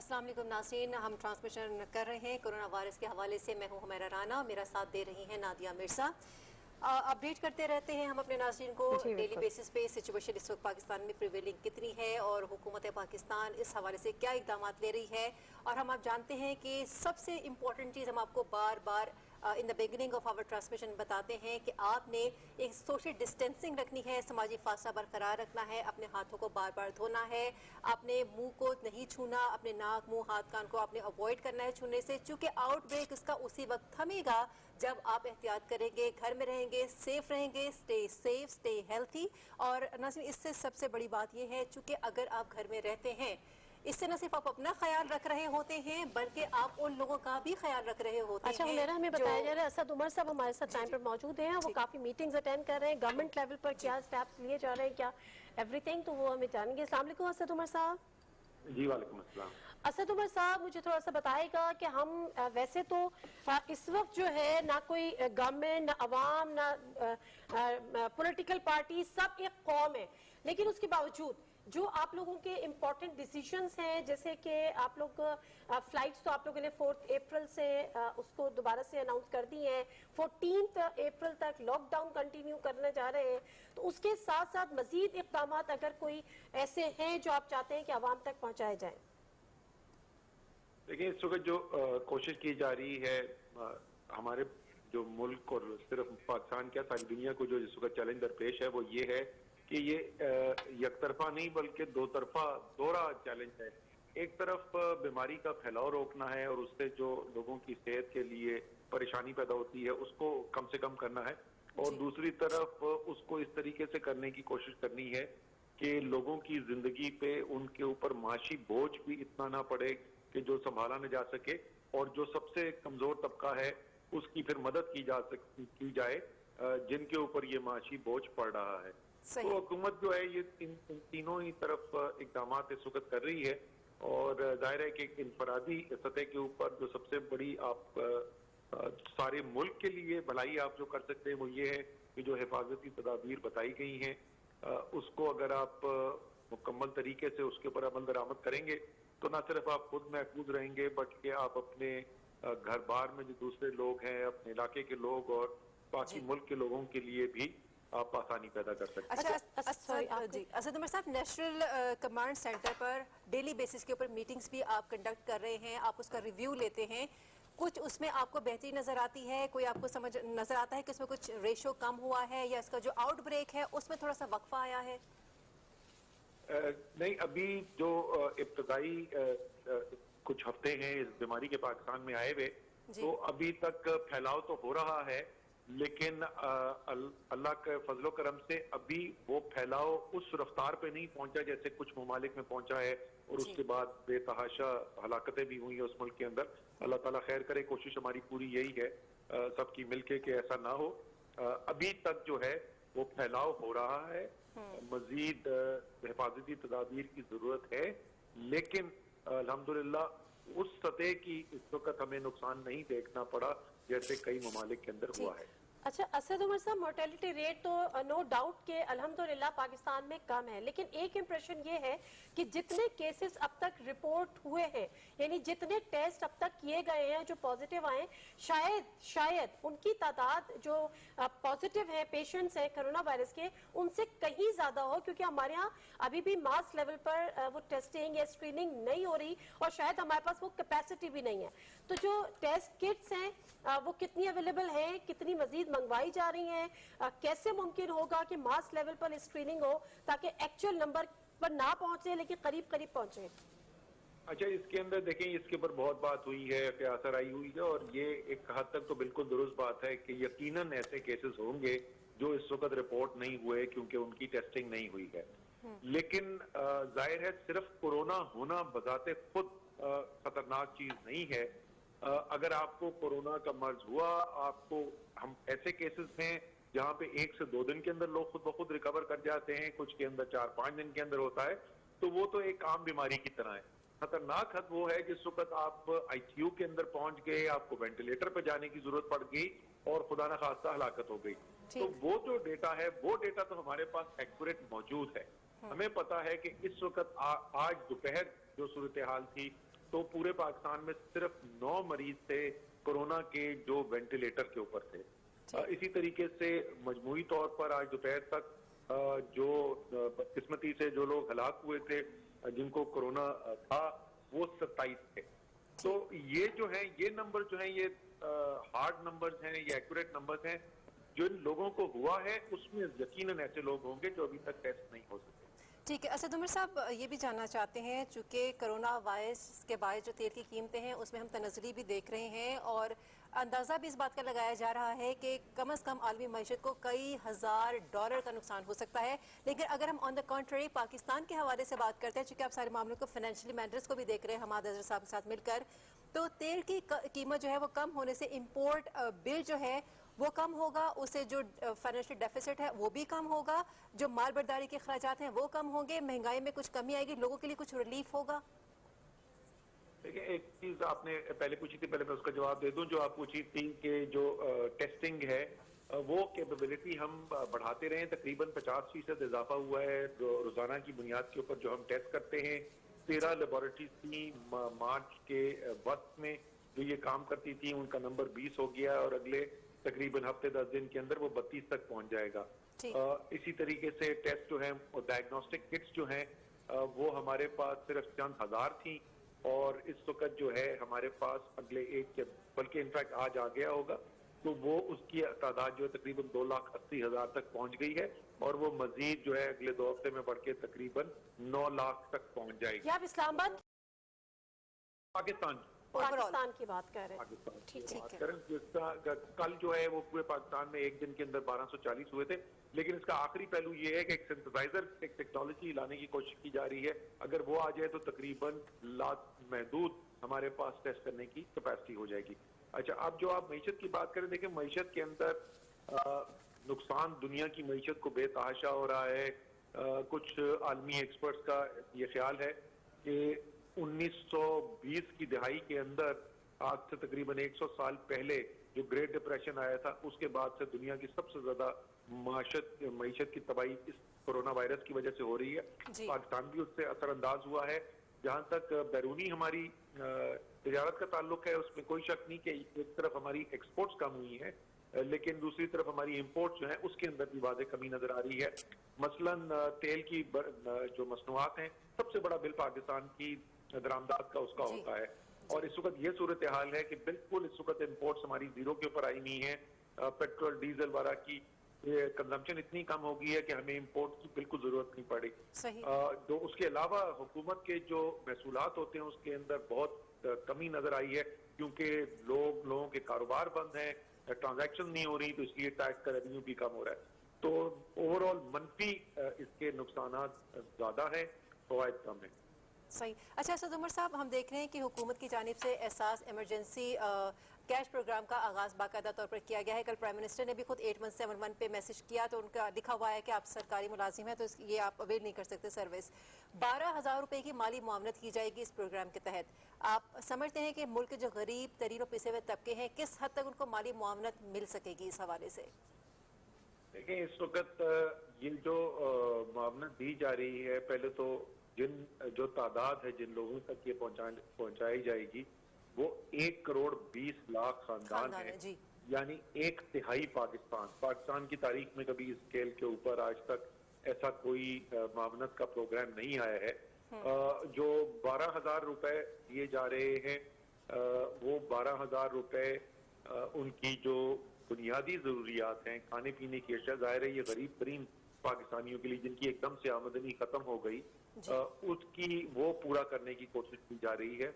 अस्सलाम वालेकुम नाज़रीन, हम ट्रांसमिशन कर रहे हैं कोरोना वायरस के हवाले से। मैं हूं हुमैरा राना, मेरा साथ दे रही हैं नादिया मिर्ज़ा। अपडेट करते रहते हैं हम अपने नाज़रीन को डेली बेसिस पे सिचुएशन इस वक्त पाकिस्तान में प्रिवेलिंग कितनी है और हुकूमत पाकिस्तान इस हवाले से क्या इक़दाम ले रही है। और हम आप जानते हैं कि सबसे इम्पॉर्टेंट चीज़ हम आपको बार बार in the beginning of our transmission बताते हैं कि आपने एक सोशल डिस्टेंसिंग रखनी है, समाजी फासला बरकरार रखना है, अपने हाथों को बार बार धोना है, अपने मुंह को नहीं छूना, अपने नाक मुंह हाथ कान को आपने अवॉइड करना है छूने से, चूँकि आउटब्रेक इसका उसी वक्त थमेगा जब आप एहतियात करेंगे, घर में रहेंगे, सेफ रहेंगे। Stay safe, stay healthy. और नाज़रीन इससे सबसे बड़ी बात यह है, चूँकि अगर आप घर में रहते हैं इससे न सिर्फ आप अपना ख्याल रख रहे होते हैं बल्कि आप उन लोगों का भी ख्याल रख रहे होते हैं। अच्छा मेरा हमें बताया जा रहा है असद उमर साहब हमारे साथ टाइम पर मौजूद हैं, वो काफी मीटिंग्स अटेंड कर रहे हैं, गवर्नमेंट लेवल पर क्या स्टेप्स लिए जा रहे हैं, क्या एवरीथिंग, तो वो हमें जानेंगे। अस्सलाम वालेकुम असद उमर साहब। जी वालेकुम अस्सलाम। असद उमर साहब मुझे थोड़ा सा बताएगा कि हम वैसे तो इस वक्त जो है ना कोई गवर्नमेंट, ना अवाम, ना पॉलिटिकल पार्टी, सब एक कौम है, लेकिन उसके बावजूद जो आप लोगों के इम्पोर्टेंट डिसीजंस हैं, जैसे कि आप लोग फ्लाइट्स तो आप लोगों ने 4 अप्रैल से उसको दोबारा से अनाउंस कर दी हैं, 14 अप्रैल तक लॉकडाउन कंटिन्यू करने जा रहे हैं, तो उसके साथ साथ मजीद इक़दाम अगर कोई ऐसे हैं जो आप चाहते हैं कि आवाम तक पहुंचाए जाएं। देखिए इस वक्त जो कोशिश की जा रही है हमारे जो मुल्क और सिर्फ पाकिस्तान क्या सारी दुनिया को जो इस वक्त चैलेंज दरपेश है वो ये है कि ये एक तरफा नहीं बल्कि दो तरफा दोहरा चैलेंज है। एक तरफ बीमारी का फैलाव रोकना है और उससे जो लोगों की सेहत के लिए परेशानी पैदा होती है उसको कम से कम करना है, और दूसरी तरफ उसको इस तरीके से करने की कोशिश करनी है कि लोगों की जिंदगी पे उनके ऊपर माशी बोझ भी इतना ना पड़े कि जो संभाला न जा सके, और जो सबसे कमजोर तबका है उसकी फिर मदद की जाए जिनके ऊपर ये माशी बोझ पड़ रहा है। तो हुकूमत जो है ये इन तीनों ही तरफ इकदाम इस वक्त कर रही है, और जाहिर है कि एक इनफरादी सतह के ऊपर जो सबसे बड़ी आप सारे मुल्क के लिए भलाई आप जो कर सकते हैं वो ये है कि जो हिफाजती तदाबीर बताई गई हैं उसको अगर आप मुकम्मल तरीके से उसके ऊपर अमल दरामद करेंगे तो न सिर्फ आप खुद महफूज रहेंगे बल्कि आप अपने घर बार में जो दूसरे लोग हैं, अपने इलाके के लोग और बाकी मुल्क के लोगों के लिए भी आप आसानी पैदा कर सकते हैं। अच्छा असद उमर साहब, नेशनल कमांड सेंटर पर डेली बेसिस के ऊपर मीटिंग्स भी आप कंडक्ट कर रहे हैं, आप उसका रिव्यू लेते हैं, कुछ उसमें आपको बेहतरी नजर आती है, कोई आपको समझ नजर आता है कि उसमें कुछ रेशो कम हुआ है या इसका जो आउटब्रेक है उसमें थोड़ा सा वक्फा आया है? नहीं, अभी जो इब्तदाई कुछ हफ्ते हैं इस बीमारी के पाकिस्तान में आए हुए, तो अभी तक फैलाव तो हो रहा है, लेकिन अल्लाह के फजलो करम से अभी वो फैलाव उस रफ्तार पे नहीं पहुंचा जैसे कुछ ममालिक में पहुंचा है, और उसके बाद बेतहाशा हलाकतें भी हुई है उस मुल्क के अंदर। अल्लाह ताला खैर करे, कोशिश हमारी पूरी यही है सबकी मिलके कि ऐसा ना हो। अभी तक जो है वो फैलाव हो रहा है, मजीद हिफाजती तदाबीर की जरूरत है, लेकिन अल्हम्दुलिल्लाह उस सतह की इस वक्त हमें नुकसान नहीं देखना पड़ा जैसे कई ममालिक के अंदर हुआ है। अच्छा असद उमर साहब, मोर्टेलिटी रेट तो नो डाउट के अल्हम्दुलिल्लाह पाकिस्तान में कम है, लेकिन एक इम्प्रेशन ये है कि जितने केसेस अब तक रिपोर्ट हुए हैं, यानी जितने टेस्ट अब तक किए गए हैं जो पॉजिटिव आए, शायद उनकी तादाद जो पॉजिटिव है पेशेंट्स हैं कोरोना वायरस के उनसे कहीं ज्यादा हो, क्योंकि हमारे यहाँ अभी भी मास लेवल पर वो टेस्टिंग या स्क्रीनिंग नहीं हो रही और शायद हमारे पास वो कैपेसिटी भी नहीं है। तो जो टेस्ट किट्स हैं वो कितनी अवेलेबल हैं, कितनी मजीद मंगवाई जा रही हैं, कैसे मुमकिन होगा कि मास लेवल पर स्क्रीनिंग हो ताकि एक्चुअल नंबर पर ना पहुंचे लेकिन करीब करीब पहुंचे? अच्छा, इसके अंदर देखें, इसके ऊपर बहुत बात हुई है, क्यासर आई हुई है, और ये एक हद तक तो बिल्कुल दुरुस्त बात है कि यकीनन ऐसे केसेस होंगे जो इस वक्त रिपोर्ट नहीं हुए क्योंकि उनकी टेस्टिंग नहीं हुई है। लेकिन जाहिर है सिर्फ कोरोना होना बजाते खुद खतरनाक चीज नहीं है। अगर आपको कोरोना का मर्ज हुआ, आपको हम ऐसे केसेस हैं जहां पे 1 से 2 दिन के अंदर लोग खुद ब खुद रिकवर कर जाते हैं, कुछ के अंदर 4-5 दिन के अंदर होता है, तो वो तो एक आम बीमारी की तरह है। खतरनाक हद वो है जिस वक्त आप आईसीयू के अंदर पहुंच गए, आपको वेंटिलेटर पर जाने की जरूरत पड़ गई और खुदा न खास्ता हलाकत हो गई। तो वो जो डेटा है वो डेटा तो हमारे पास एक्यूरेट मौजूद है। हमें पता है कि इस वक्त आज दोपहर जो सूरत हाल थी تو پورے پاکستان میں صرف 9 مریض تھے کورونا کے جو وینٹیلیٹر کے اوپر تھے. اسی طریقے سے مجموعی طور پر آج دوپہر تک جو بدقسمتی سے جو لوگ ہلاک ہوئے تھے جن کو کورونا تھا وہ 27 تھے. تو یہ جو ہیں یہ نمبر جو ہیں یہ ہارڈ نمبرز ہیں, یہ ایکوریٹ نمبرز ہیں. جو ان لوگوں کو ہوا ہے اس میں یقیناً ایسے لوگ ہوں گے جو ابھی تک ٹیسٹ نہیں ہو سکے. ٹھیک ہے. اسد عمر صاحب یہ بھی جاننا چاہتے ہیں چونکہ کرونا وائرس کے باعث جو تیل کی قیمتیں ہیں اس میں ہم تنزلی بھی دیکھ رہے ہیں اور اندازہ بھی اس بات کا لگایا جا رہا ہے کہ کم از کم عالمی معیشت کو کئی ہزار ڈالر کا نقصان ہو سکتا ہے. لیکن اگر ہم آن دا کنٹری پاکستان کے حوالے سے بات کرتے ہیں چونکہ آپ سارے معاملوں کو فائنینشلی مینیجرز کو بھی دیکھ رہے ہیں حماد اظہر صاحب کے ساتھ مل کر, تو تیل کی قیمت جو ہے وہ کم ہونے سے امپورٹ بل جو ہے وہ کم ہوگا, اسے جو فائنینشل ڈیفیسٹ ہے وہ بھی کم ہوگا, جو مال برداری کے اخراجات ہیں وہ کم ہوں گے, مہنگائی میں کچھ کمی آئے گی, لوگوں کے لیے کچھ ریلیف ہوگا. دیکھیں ایک چیز آپ نے پہلے پوچھی تھی, پہلے میں اس کا جواب دے دوں. جو آپ پوچھی تھی کہ جو ٹیسٹنگ ہے وہ کیپیبلٹی ہم بڑھاتے رہے ہیں. تقریباً 50% اضافہ ہوا ہے روزانہ کی بنیاد کے اوپر جو ہم ٹیسٹ کرتے ہیں. 13 لیبارٹریز تھیں مارچ کے وقت میں جو یہ کام کرتی تھی, ان کا نمبر 20 ہو گیا اور اگلے تقریباً ہفتے 10 دن کے اندر وہ 32 تک پہنچ جائے گا. اسی طریقے سے ٹیسٹ جو ہیں ڈائگنوسٹک کٹس جو ہیں وہ ہمارے پاس صرف چند ہزار تھیں اور اس وقت جو ہے ہمارے پاس اگلے ایک بلکہ انفیکٹ آج آ گیا ہوگا تو وہ اس کی تعداد جو ہے تقریباً 2,80,000 تک پہنچ گئی ہے اور وہ مزید جو ہے اگلے 2 ہفتے میں بڑھ کے تقریباً 9 لاکھ تک پہنچ جائے گی. آپ اسلام آباد پاکستان کی بات کر رہے ہیں. کل جو ہے وہ پورے پاکستان میں ایک دن کے اندر 1240 ہوئے تھے, لیکن اس کا آخری پہلو یہ ہے کہ ایک سینتھسائزر ایک ٹیکنالوجی لانے کی کوشش کی جا رہی ہے. اگر وہ آ جائے تو تقریباً محدود ہمارے پاس ٹیسٹ کرنے کی کیپیسٹی ہو جائے گی. اچھا, اب جو آپ معیشت کی بات کریں, دیکھیں معیشت کے اندر نقصان دنیا کی معیشت کو بے تحاشا ہو رہا ہے. کچھ عالمی ایکسپرٹس کا یہ خیال ہے کہ 1920 کی دہائی کے اندر آج سے تقریباً 100 سال پہلے جو گریٹ ڈپریشن آیا تھا اس کے بعد سے دنیا کی سب سے زیادہ معیشت کی تباہی اس کورونا وائرس کی وجہ سے ہو رہی ہے. پاکستان بھی اس سے اثر انداز ہوا ہے. جہاں تک بیرونی ہماری تجارت کا تعلق ہے اس میں کوئی شک نہیں کہ ایک طرف ہماری ایکسپورٹس کم ہوئی ہیں لیکن دوسری طرف ہماری امپورٹس جو ہیں اس کے اندر بھی واضح کمی نظر آ رہی ہے. مثلاً تیل کی جو مصنوعات ہیں, سب سے بڑا بل پاکستان کی درآمدات کا اس کا ہوتا ہے اور اس وقت یہ صورتحال ہے کہ بالکل اس وقت امپورٹس ہماری زیرو کے اوپر آئی نہیں ہیں. پیٹرول ڈیزل وغیرہ کی کنزمپشن اتنی کم ہو گئی ہے کہ ہمیں امپورٹ کی بالکل ضرورت نہیں پڑی. جو اس کے علاوہ حکومت کے جو محصولات ہوتے ہیں اس کے اندر بہت کمی نظر آئی ہے کیونکہ لوگوں کے کاروبار بند ہیں, ٹرانزیکشن نہیں ہو رہی تو اس لیے ٹیکس کا ریونیو بھی کم ہو رہا ہے. تو اوور آل منفی اس کے نقصانات زیادہ ہیں, فوائد کم ہیں. صحیح. اچھا اسد عمر صاحب, ہم دیکھ رہے ہیں کہ حکومت کی جانب سے احساس ایمرجنسی کیش پروگرام کا آغاز باقاعدہ طور پر کیا گیا ہے. کل پرائم منسٹر نے بھی خود 8171 پہ میسج کیا تو ان کا لکھا ہوا ہے کہ آپ سرکاری ملازم ہیں تو یہ آپ اویل نہیں کر سکتے سروس. 12,000 روپے کی مالی معاونت کی جائے گی اس پروگرام کے تحت. آپ سمجھتے ہیں کہ ملک کے جو غریب ترین و پسے ہوئے طبقے ہیں کس حد تک ان کو مالی معاونت مل سکے گی اس حوالے سے؟ دیکھیں اس وقت یہ جو معاونت دی جا رہی ہے, پہلے تو جو تعداد ہے جن لوگوں تک یہ پہنچائی جائے گی وہ 1,20,00,000 خاندان ہیں, یعنی 1/3 پاکستان کی تاریخ میں کبھی اس اسکیل کے اوپر آج تک ایسا کوئی معاونت کا پروگرام نہیں آیا ہے. جو 12,000 روپے دیے جا رہے ہیں وہ 12,000 روپے ان کی جو بنیادی ضروریات ہیں, کھانے پینے کی اشیاء, ظاہر ہے یہ غریب ترین پاکستانیوں کے لیے جن کی ایک دم سے آمدنی ختم ہو گئی اس کی وہ پورا کرنے کی کوشش کی جا رہی ہے.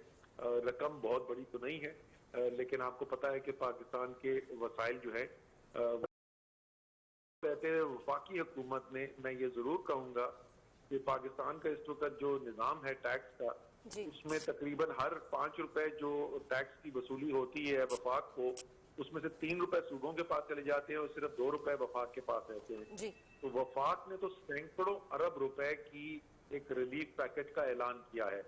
رقم بہت بڑی تو نہیں ہے لیکن آپ کو پتا ہے کہ پاکستان کے وسائل جو ہے کہتے ہیں وفاقی حکومت نے, میں یہ ضرور کہوں گا کہ پاکستان کا اس وقت جو نظام ہے ٹیکس کا اس میں تقریباً ہر 5 روپے جو ٹیکس کی وصولی ہوتی ہے وفاق کو اس میں سے 3 روپے صوبوں کے پاس چلے جاتے ہیں اور صرف 2 روپے وفاق کے پاس رہتے ہیں. تو وفاق نے تو سینکڑوں ارب روپے کی ایک ریلیف پیکج کا اعلان کیا ہے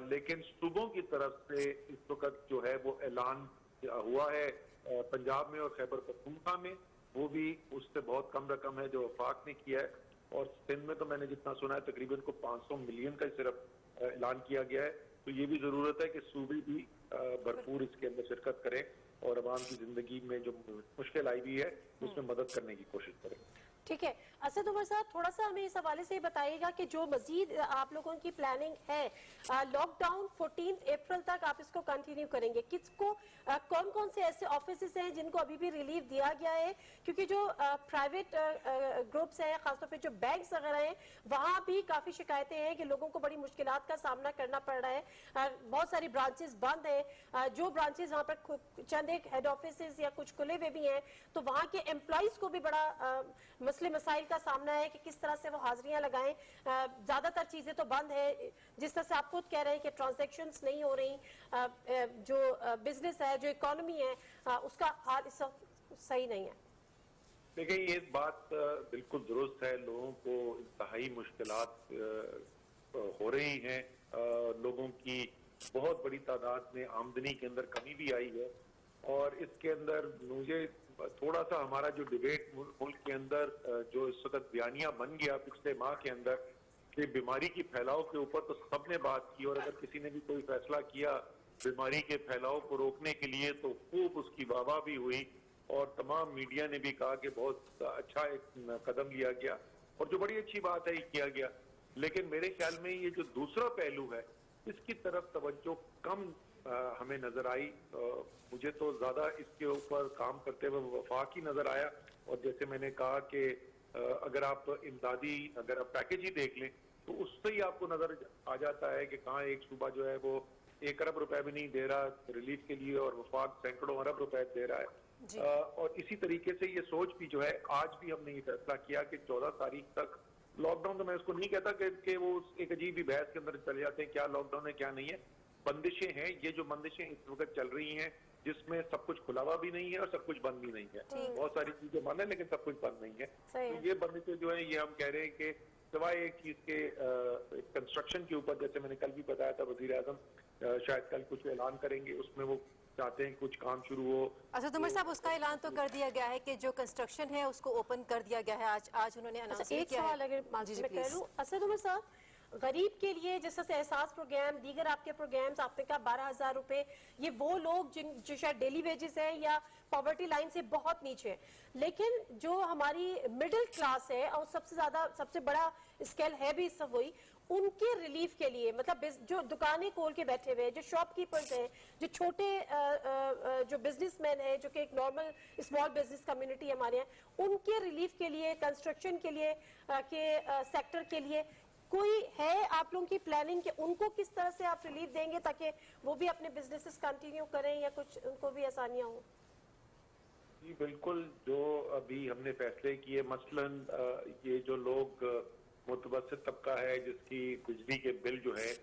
لیکن صوبوں کی طرف سے اس وقت جو ہے وہ اعلان ہوا ہے پنجاب میں اور خیبر پختونخوا میں, وہ بھی اس سے بہت کم رقم ہے جو وفاق نے کیا ہے. اور سندھ میں تو میں نے جتنا سنا ہے تقریباً کو 500 ملین کا صرف اعلان کیا گیا ہے. تو یہ بھی ضرورت ہے کہ صوبے بھی بھرپور اس کے اندر شرکت کریں اور عوام کی زندگی میں جو مشکل آئی ہوئی ہے اس میں مدد کرنے کی کوشش کریں. ٹھیک ہے. اسد عمر صاحب تھوڑا سا ہمیں اس حوالے سے بتائیے گا کہ جو مزید آپ لوگوں کی پلاننگ ہے, لاک ڈاؤن 14 اپریل تک آپ اس کو کنٹینیو کریں گے, کس کو کون کون سے ایسے آفیسز ہیں جن کو ابھی بھی ریلیف دیا گیا ہے, کیونکہ جو پرائیویٹ گروپس ہیں خاص طور پہ جو بینکس وغیرہ ہیں وہاں بھی کافی شکایتیں ہیں کہ لوگوں کو بڑی مشکلات کا سامنا کرنا پڑ رہا ہے, بہت ساری برانچز بند ہیں, جو برانچز وہاں پر چند ایک ہیڈ آفیسز یا کچھ کھلے ہوئے بھی ہیں تو وہاں کے امپلائیز کو بھی بڑا مسئلے مسائل کا سامنا ہے کہ کس طرح سے وہ حاضریاں لگائیں. زیادہ تر چیزیں تو بند ہے, جس طرح سے آپ خود کہہ رہے ہیں کہ ٹرانزیکشنز نہیں ہو رہی, جو بزنس ہے جو اکانومی ہے اس کا حال اس وقت صحیح نہیں ہے. دیکھیں یہ بات بالکل درست ہے, لوگوں کو انتہائی مشکلات ہو رہی ہیں, لوگوں کی بہت بڑی تعداد میں آمدنی کے اندر کمی بھی آئی ہے, اور اس کے اندر مجھے تھوڑا سا ہمارا جو ڈیبیٹ ملک کے اندر جو اس وقت بیانیہ بن گیا پچھلے ماہ کے اندر کہ بیماری کی پھیلاؤ کے اوپر تو سب نے بات کی, اور اگر کسی نے بھی کوئی فیصلہ کیا بیماری کے پھیلاؤ کو روکنے کے لیے تو خوب اس کی واہ واہ بھی ہوئی, اور تمام میڈیا نے بھی کہا کہ بہت اچھا ایک قدم لیا گیا اور جو بڑی اچھی بات ہے یہ کیا گیا. لیکن میرے خیال میں یہ جو دوسرا پہلو ہے اس کی طرف توجہ کم ہمیں نظر آئی. مجھے تو زیادہ اس کے اوپر کام کرتے ہوئے وفاق ہی نظر آیا, اور جیسے میں نے کہا کہ اگر آپ امدادی اگر آپ پیکیج ہی دیکھ لیں تو اس سے ہی آپ کو نظر آ جاتا ہے کہ کہاں ایک صوبہ جو ہے وہ 1 ارب روپے بھی نہیں دے رہا ریلیف کے لیے اور وفاق سینکڑوں ارب روپے دے رہا ہے. اور اسی طریقے سے یہ سوچ بھی جو ہے آج بھی ہم نے یہ فیصلہ کیا کہ 14 تاریخ تک لاک ڈاؤن, تو میں اس کو نہیں کہتا کہ وہ ایک عجیب ہی بحث کے اندر چلے جاتے ہیں کیا لاک ڈاؤن ہے کیا نہیں ہے. بندشیں ہیں, یہ جو بندشیں اس وقت چل رہی ہیں جس میں سب کچھ کھلا ہوا بھی نہیں ہے اور سب کچھ بند بھی نہیں ہے, بہت ساری چیزیں بند ہیں لیکن سب کچھ بند نہیں ہے. تو یہ بندشیں جو ہیں یہ ہم کہہ رہے ہیں کہ سوائے ایک چیز کے کنسٹرکشن کے اوپر, جیسے میں نے کل بھی بتایا تھا وزیر اعظم شاید کل کچھ اعلان کریں گے, اس میں وہ چاہتے ہیں کچھ کام شروع ہو. اسد عمر صاحب اس کا اعلان تو کر دیا گیا ہے کہ جو کنسٹرکشن ہے اس کو اوپن کر دیا گیا ہے, آج انہوں نے اناؤنس کیا ہے. ایک سوال اگر میں کہہ لوں اسد عمر صاحب, غریب کے لیے جس طرح سے احساس پروگرام, دیگر آپ کے پروگرامز, آپ نے کہا 12,000 روپے, یہ وہ لوگ جو شاید ڈیلی ویجز ہیں یا پاورٹی لائن سے بہت نیچے, لیکن جو ہماری مڈل کلاس ہے اور سب سے بڑا اسکیل ہے بھی اس وہی, ان کے ریلیف کے لیے, مطلب جو دکانیں کھول کے بیٹھے ہوئے, جو شاپ کیپرز ہیں, جو چھوٹے جو بزنس مین ہیں, جو کہ ایک نارمل اسمال بزنس کمیونٹی ہمارے ہیں, ان کے ریلیف کے لیے, کنسٹرکشن کے لیے کے سیکٹر کے لیے کوئی ہے آپ لوگوں کی پلاننگ کہ ان کو کس طرح سے آپ ریلیف دیں گے تاکہ وہ بھی اپنے بزنسز کنٹینیو کریں یا کچھ ان کو بھی آسانیاں ہوں؟ جی بالکل, جو ابھی ہم نے فیصلے کیے, مثلاً یہ جو لوگ متوسط طبقہ ہے جس کی بجلی کے بل جو ہے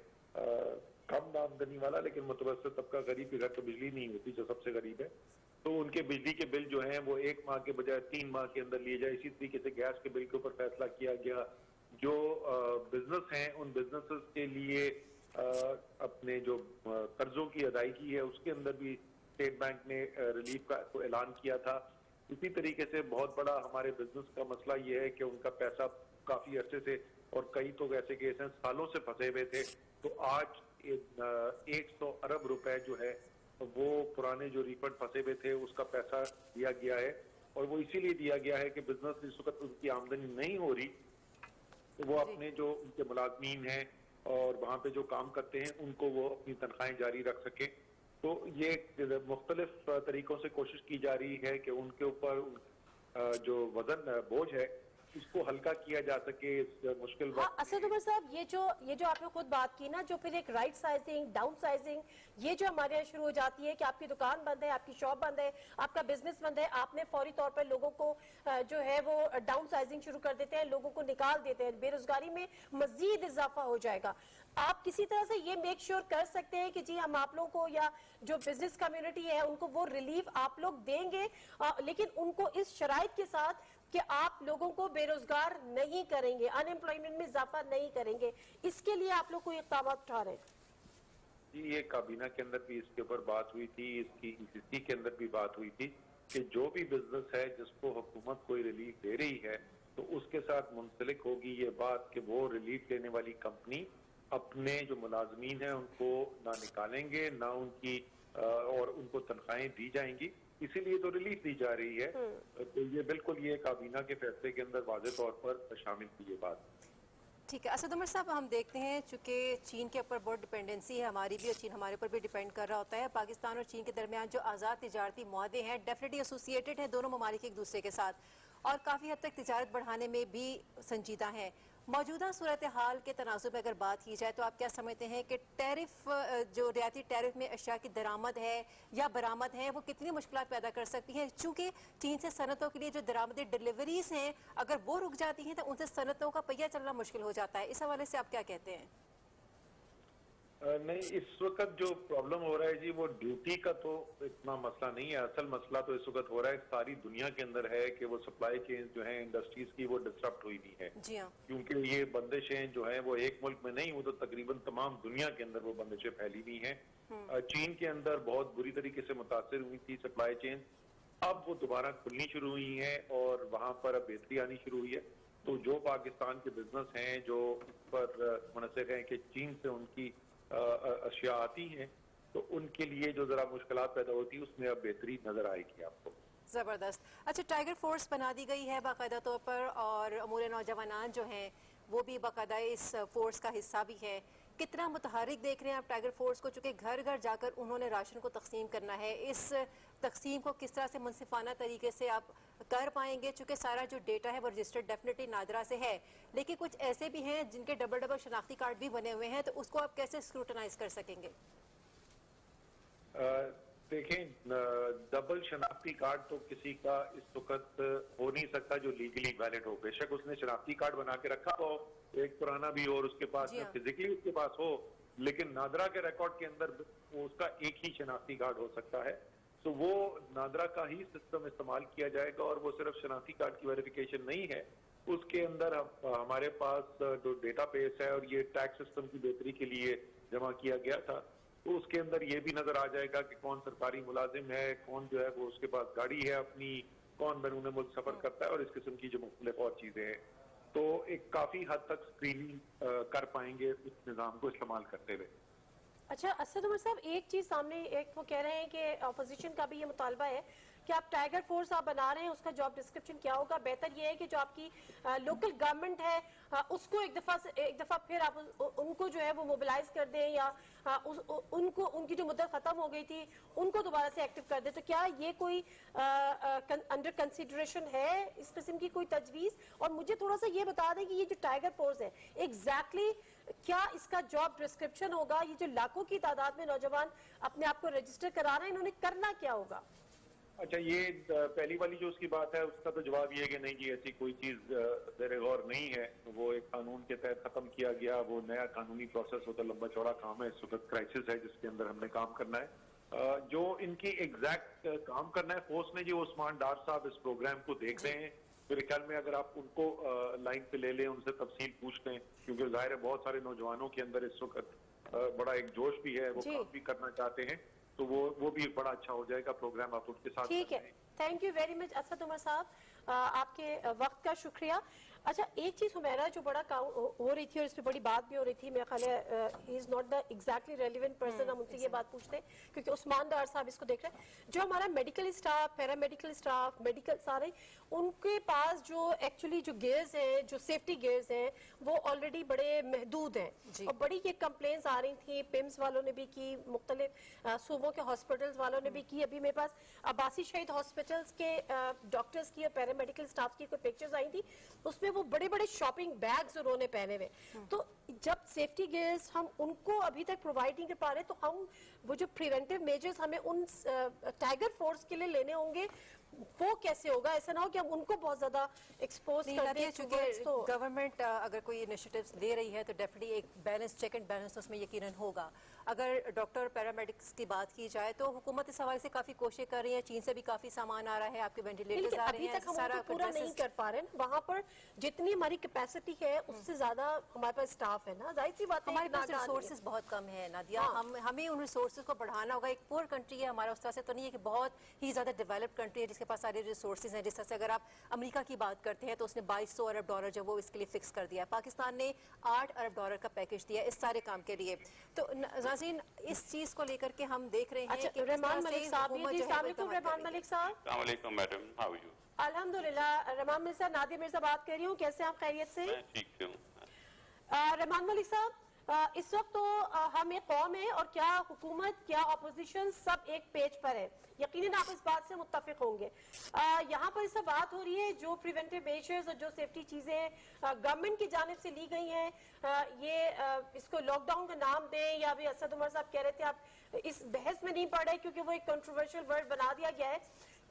کم آمدنی والا لیکن متوسط طبقہ, غریب کے گھر تو بجلی نہیں ہوتی جو سب سے غریب ہے, تو ان کے بجلی کے بل جو ہیں وہ 1 ماہ کے بجائے 3 ماہ کے اندر لیے جائے. اسی طریقے سے گیس کے بل کے اوپر فیصلہ کیا گیا. جو بزنس ہیں ان بزنسز کے لیے اپنے جو قرضوں کی ادائیگی ہے اس کے اندر بھی اسٹیٹ بینک نے ریلیف کا اعلان کیا تھا. اسی طریقے سے بہت بڑا ہمارے بزنس کا مسئلہ یہ ہے کہ ان کا پیسہ کافی عرصے سے, اور کئی تو ایسے کیس ہیں سالوں سے پھنسے ہوئے تھے, تو آج 100 ارب روپے جو ہے وہ پرانے جو ریفنڈ پھنسے ہوئے تھے اس کا پیسہ دیا گیا ہے. اور وہ اسی لیے دیا گیا ہے کہ بزنس اس وقت ان کی آمدنی نہیں ہو رہی, وہ اپنے جو ان کے ملازمین ہیں اور وہاں پہ جو کام کرتے ہیں ان کو وہ اپنی تنخواہیں جاری رکھ سکیں. تو یہ مختلف طریقوں سے کوشش کی جا رہی ہے کہ ان کے اوپر جو وزن بوجھ ہے اس کو ہلکا کیا جا سکے اس مشکل وقت. اسد عمر صاحب, یہ جو آپ نے خود بات کی نا, جو پھر ایک رائٹ سائزنگ, ڈاؤن سائزنگ, یہ جو ہمارے یہاں شروع ہو جاتی ہے کہ آپ کی دکان بند ہے, آپ کی شاپ بند ہے, آپ کا بزنس بند ہے, آپ نے فوری طور پر لوگوں کو جو ہے وہ ڈاؤن سائزنگ شروع کر دیتے ہیں, لوگوں کو نکال دیتے ہیں, بے روزگاری میں مزید اضافہ ہو جائے گا. آپ کسی طرح سے یہ میک شور کر سکتے ہیں کہ جی ہم آپ لوگوں کو یا جو بزنس کمیونٹی ہے ان کو وہ ریلیف آپ لوگ دیں گے, لیکن ان کو اس شرائط کے ساتھ کہ آپ لوگوں کو بے روزگار نہیں کریں گے, ان ایمپلائمنٹ میں اضافہ نہیں کریں گے, اس کے لیے آپ لوگ کوئی اقدامات اٹھا رہے ہیں؟ جی یہ کابینہ کے اندر بھی اس کے اوپر بات ہوئی تھی, اس کی ECC کے اندر بھی بات ہوئی تھی کہ جو بھی بزنس ہے جس کو حکومت کوئی ریلیف دے رہی ہے तो उसके साथ मुंसलिक होगी ये बात कि वो रिलीफ लेने वाली कंपनी अपने जो मुलाजमीन हैं उनको ना निकालेंगे, ना उनकी और उनको तनख्वाहें दी जाएंगी, इसीलिए तो रिलीफ दी जा रही है। तो ये बिल्कुल ये काबीना के फैसले के अंदर वाज़ेह तौर पर शामिल थी ये बात। ठीक है असद उमर साहब, हम देखते हैं चूंकि चीन के ऊपर बहुत डिपेंडेंसी है हमारी भी, और चीन हमारे ऊपर भी डिपेंड कर रहा होता है। पाकिस्तान और चीन के दरमियान जो आज़ाद तिजारती मुआहदे हैं डेफिनेटली एसोसिएटेड हैं दोनों ममालिक एक दूसरे के साथ, और काफ़ी हद तक तिजारत बढ़ाने में भी संजीदा हैं। मौजूदा सूरत हाल के तनाजुर में अगर बात की जाए तो आप क्या समझते हैं कि टैरिफ जो रियाती टैरिफ में अशिया की दरामद है या बरामद है वो कितनी मुश्किलात पैदा कर सकती हैं, चूँकि चीन से सनतों के लिए जो दरामदी डिलीवरीज हैं अगर वो रुक जाती हैं तो उनसे सनतों का पहिया चलना मुश्किल हो जाता है। इस हवाले से आप क्या कहते हैं? नहीं, इस वक्त जो प्रॉब्लम हो रहा है जी वो ड्यूटी का तो इतना मसला नहीं है। असल मसला तो इस वक्त हो रहा है सारी दुनिया के अंदर है कि वो सप्लाई चेन जो है इंडस्ट्रीज की वो डिस्टर्ब हुई नहीं है। जी हाँ। क्योंकि ये बंदिशें जो है वो एक मुल्क में नहीं, वो तो तकरीबन तमाम दुनिया के अंदर वो बंदिशें फैली हुई हैं। चीन के अंदर बहुत बुरी तरीके से मुतासर हुई थी सप्लाई चेन, अब वो दोबारा खुलनी शुरू हुई है और वहां पर अब बेहतरी आनी शुरू हुई है। तो जो पाकिस्तान के बिजनेस हैं जो इस पर मुनसर हैं कि चीन से उनकी अशिया आती हैं, तो उनके लिए जो जरा मुश्किलात पैदा होती है उसमें अब बेहतरी नजर आएगी आपको। ज़बरदस्त। अच्छा, टाइगर फोर्स बना दी गई है बाकायदा तौर पर, और अमूल नौजवान जो हैं वो भी बाकायदा इस फोर्स का हिस्सा भी है। कितना मुतहरिक देख रहे हैं आप टाइगर फोर्स को, चूँकि घर घर जाकर उन्होंने राशन को तकसीम करना है, इस तकसीम को किस तरह से मुनसिफाना तरीके से आप कर पाएंगे? चूँकि सारा जो डेटा है वो रजिस्टर्ड डेफिनेटली नादरा से है, लेकिन कुछ ऐसे भी हैं जिनके डबल डबल शनाख्ती कार्ड भी बने हुए हैं, तो उसको आप कैसे स्क्रूटनाइज कर सकेंगे? देखें, डबल शनाख्ती कार्ड तो किसी का इस वक्त हो नहीं सकता जो लीगली वैलिड हो। बेशक उसने शनाख्ती कार्ड बना के रखा हो एक पुराना भी और उसके पास फिजिकली उसके पास हो, लेकिन नादरा के रिकॉर्ड के अंदर उसका एक ही शनाख्ती कार्ड हो सकता है। तो वो नादरा का ही सिस्टम इस्तेमाल किया जाएगा, और वो सिर्फ शनाख्ती कार्ड की वेरिफिकेशन नहीं है, उसके अंदर हमारे पास जो डेटा बेस है और ये टैक्स सिस्टम की बेहतरी के लिए जमा किया गया था, तो उसके अंदर ये भी नजर आ जाएगा कि कौन सरकारी मुलाजिम है, कौन जो है वो उसके पास गाड़ी है अपनी, कौन बैरून मुल्क सफर करता है, और इस किस्म की जो मुख्तलिफ और चीजें हैं। तो एक काफी हद तक स्क्रीनिंग कर पाएंगे इस निज़ाम को इस्तेमाल करते हुए। अच्छा असद उमर साहब, एक चीज सामने, एक वो कह रहे हैं कि अपोजिशन का भी ये मुतालबा है कि आप टाइगर फोर्स आप बना रहे हैं, उसका जॉब डिस्क्रिप्शन क्या होगा? बेहतर ये है कि जो आपकी लोकल गवर्नमेंट है उसको एक दफा फिर आप उनको जो है वो मोबिलाइज कर दें, या उनको उनकी जो मुद्दत खत्म हो गई थी उनको दोबारा से एक्टिव कर दें। तो क्या ये कोई अंडर कंसिडरेशन है इस किस्म की कोई तजवीज? और मुझे थोड़ा सा ये बता दें कि ये जो टाइगर फोर्स है एग्जैक्टली क्या इसका जॉब डिस्क्रिप्शन होगा? ये जो लाखों की तादाद में नौजवान अपने आप को रजिस्टर करा रहे हैं, इन्होंने करना क्या होगा? अच्छा, ये पहली वाली जो उसकी बात है उसका तो जवाब ये है कि नहीं जी, ऐसी कोई चीज ज़ेरे गौर नहीं है। वो एक कानून के तहत खत्म किया गया, वो नया कानूनी प्रोसेस होता है, लंबा चौड़ा काम है। इस वक्त क्राइसिस है जिसके अंदर हमने काम करना है। जो इनकी एग्जैक्ट काम करना है फोर्स ने, जी उस्मान डार साहब इस प्रोग्राम को देख रहे हैं। मेरे ख्याल में अगर आप उनको लाइन पे ले लें, उनसे तफसील पूछ लें, क्योंकि जाहिर है बहुत सारे नौजवानों के अंदर इस वक्त बड़ा एक जोश भी है, वो काम भी करना चाहते हैं, तो वो भी बड़ा अच्छा हो जाएगा प्रोग्राम आप उनके साथ। ठीक है, thank you very much Asad Umar साहब, आपके वक्त का शुक्रिया। अच्छा, एक चीज हुमैरा जो बड़ा हो रही थी और इस पे बड़ी बात भी हो रही थी, मेरे ख्याल है he is not the exactly relevant person, हम उनसे ये बात पूछते हैं क्योंकि उस्मान डार साहब इसको देख रहे हैं। जो हमारा medical staff, paramedical staff, medical सारे, उनके पास जो एक्चुअली जो गियर्स हैं, जो सेफ्टी गियर्स हैं, वो ऑलरेडी बड़े महदूद हैं, और बड़ी ये कंप्लेंट्स आ रही थी, पिम्स वालों ने भी की, मुख्तलिफ सूबों के हॉस्पिटल्स वालों ने भी की। अभी मेरे पास अब्बासी शहीद हॉस्पिटल्स के डॉक्टर्स की और पैरामेडिकल स्टाफ की कोई पिक्चर्स आई थी, उसमें वो बड़े बड़े शॉपिंग बैग्स उन्होंने पहने हुए। तो जब सेफ्टी गियर्स हम उनको अभी तक प्रोवाइड नहीं कर पा रहे, तो हम वो जो प्रिवेंटिव मेजर्स हमें उन टाइगर फोर्स के लिए लेने होंगे, वो कैसे होगा? ऐसा ना हो कि हम उनको बहुत ज्यादा एक्सपोज कर दें। चूंकि गवर्नमेंट अगर कोई इनिशिएटिव्स ले रही है तो डेफिनेटली एक बैलेंस, चेक एंड बैलेंस उसमें यकीनन होगा। अगर डॉक्टर पैरामेडिक्स की बात की जाए तो हुकूमत इस हवाले से काफी कोशिश कर रही है, चीन से भी काफी सामान आ रहा है, आपके वेंटिलेटर्स आ रहे हैं, अभी तक हम पूरा नहीं कर पा रहे हैं। वहाँ पर जितनी हमारी कैपेसिटी है उससे ज्यादा हमारे पास स्टाफ है ना, जाहिर सी बात है हमारे पास रिसोर्सेज बहुत कम है नादिया। हमें उन रिसोर्सेज को बढ़ाना होगा। एक पुअर कंट्री है हमारा, उस तरह से तो नहीं है कि बहुत ही ज्यादा डेवलप्ड कंट्री है जिसके उसके पास सारे रिसोर्सेज हैं। जिस तरह से अगर आप अमेरिका की बात करते हैं तो उसने $2200 अरब जो वो इसके लिए फिक्स कर दिया है। पाकिस्तान ने $8 अरब का पैकेज दिया इस सारे काम के लिए। तो नाज़रीन, इस चीज को लेकर के हम देख रहे हैं कि रहमान मलिक साहब, रहमान मलिक साहब, मैडम, हाउ आर यू? अल्हम्दुलिल्लाह। रहमान मिर्जा, नादिया मिर्जा बात कर रही हूँ, कैसे आप खैरियत से? मैं ठीक से हूँ। रहमान मलिक साहब, इस वक्त तो हम एक कौम है और क्या हुकूमत क्या अपोजिशन सब एक पेज पर है, यकीनन आप इस बात से मुत्तफिक होंगे। यहाँ पर इससे बात हो रही है जो प्रिवेंटिव मेजर्स और जो सेफ्टी चीजें गवर्नमेंट की जानिब से ली गई हैं, ये इसको लॉकडाउन का नाम दें या अभी असद उमर साहब कह रहे थे, आप इस बहस में नहीं पड़ रहे क्योंकि वो एक कंट्रोवर्शियल वर्ड बना दिया गया है।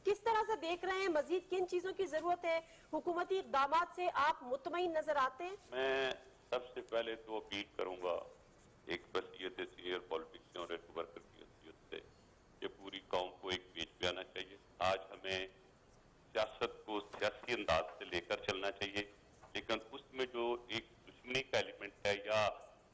किस तरह से देख रहे हैं, मजीद किन चीजों की जरूरत है, हुकूमती इक़दाम से आप मुतमईन नजर आते हैं? मैं सबसे पहले तो अपील करूंगा एक वसीयत सीनियर पॉलिटिशियन और वर्कर की हैसियत से कि पूरी कौम को एक पेज पे आना चाहिए। आज हमें सियासत को सियासी अंदाज से लेकर चलना चाहिए, लेकिन उसमें जो एक दुश्मनी का एलिमेंट है या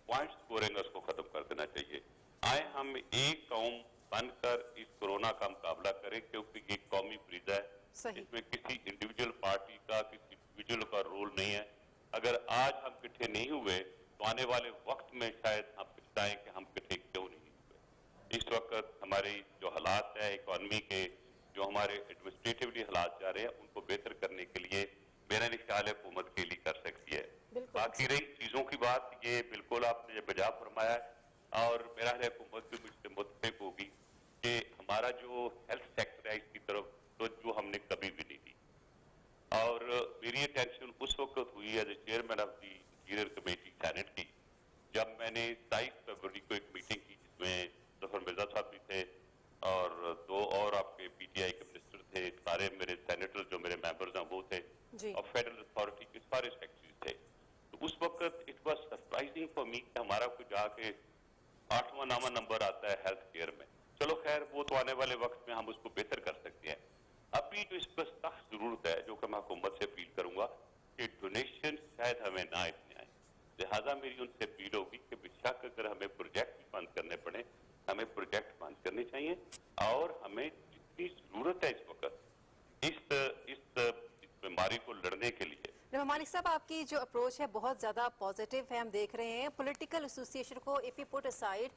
पॉइंट स्कोरिंग है उसको खत्म कर देना चाहिए। आए हम एक कौम बनकर इस कोरोना का मुकाबला करें, क्योंकि ये कौमी फरीदा है, इसमें किसी इंडिविजुअल पार्टी का किसी इंडिविजुअल का रोल नहीं है। अगर आज हम इकट्ठे नहीं हुए तो आने वाले वक्त में शायद हम पछताएं कि हम इकट्ठे क्यों नहीं हुए। इस वक्त हमारे जो हालात है इकोनॉमी के, जो हमारे एडमिनिस्ट्रेटिवली हालात जा रहे हैं, उनको बेहतर करने के लिए मेरा ख्याल है हुकूमत के लिए कर सकती है। बाकी रही चीजों की बात, ये बिल्कुल आपने बजा फरमाया है और मेरा ख्याल है हुकूमत भी मुझसे मुत्तफिक होगी कि हमारा जो हेल्थ सेक्टर है इसकी तरफ तो जो हमने कभी भी नहीं दी। और मेरी अटेंशन उस वक्त हुई as a chairman of the interior committee senate की, जब मैंने 22 फरवरी को एक मीटिंग की जिसमें जफर मिर्जा साहब भी थे और 2 और आपके पीटीआई के मिनिस्टर थे, सारे मेरे सेनेटर जो मेरे मेंबर्स हैं वो थे और फेडरल अथॉरिटी के सारे सेक्रेटरीज थे। तो उस वक्त it was surprising for me कि हमारा कोई जाके 8वां 9वां नंबर आता है हेल्थ केयर में। चलो खैर, वो तो आने वाले वक्त में हम उसको बेहतर कर सकते हैं। अभी जो इस पर सख्त जरूरत है, जो कि मैं हुकूमत से अपील करूंगा कि डोनेशन शायद हमें ना इतने आए, लिहाजा मेरी उनसे अपील होगी कि बेशक अगर हमें प्रोजेक्ट भी बंद करने पड़े, हमें प्रोजेक्ट बंद करने चाहिए और हमें जितनी जरूरत है इस वक्त इस बीमारी को लड़ने के लिए। मालिक साहब, आपकी जो अप्रोच है बहुत ज्यादा पॉजिटिव है, हम देख रहे हैं। पॉलिटिकल एसोसिएशन को if you put aside,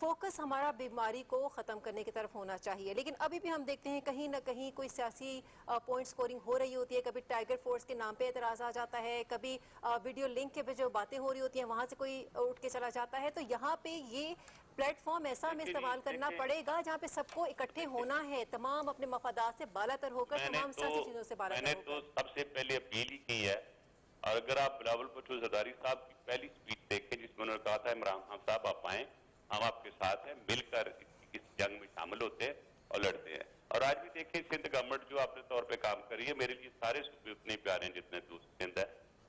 focus हमारा बीमारी को ख़त्म करने की तरफ होना चाहिए, लेकिन अभी भी हम देखते हैं कहीं ना कहीं कोई सियासी पॉइंट स्कोरिंग हो रही होती है। कभी टाइगर फोर्स के नाम पे एतराज़ आ जाता है, कभी वीडियो लिंक के पे जो बातें हो रही होती हैं वहाँ से कोई उठ के चला जाता है। तो यहाँ पे ये प्लेटफॉर्म ऐसा हमें इस्तेमाल करना पड़ेगा जहाँ पे सबको इकट्ठे होना है, तमाम अपने मफादात से बालातर होकर, तमाम सियासी चीज़ों से बालातर होकर। मैंने तो सबसे पहले अपील ही की है, और अगर आप बिलावल भुट्टो ज़रदारी साहब की पहली स्पीच देखें जिसमें उन्होंने कहा था इमरान खान साहब आप आएँ, हम आपके साथ हैं, मिलकर इस जंग में शामिल होते हैं और लड़ते हैं। और आज भी देखिए सिंध गवर्नमेंट जो अपने तौर पे काम कर रही है, मेरे लिए सारे सूबे उतने प्यारे हैं जितने दूसरे सिंध है,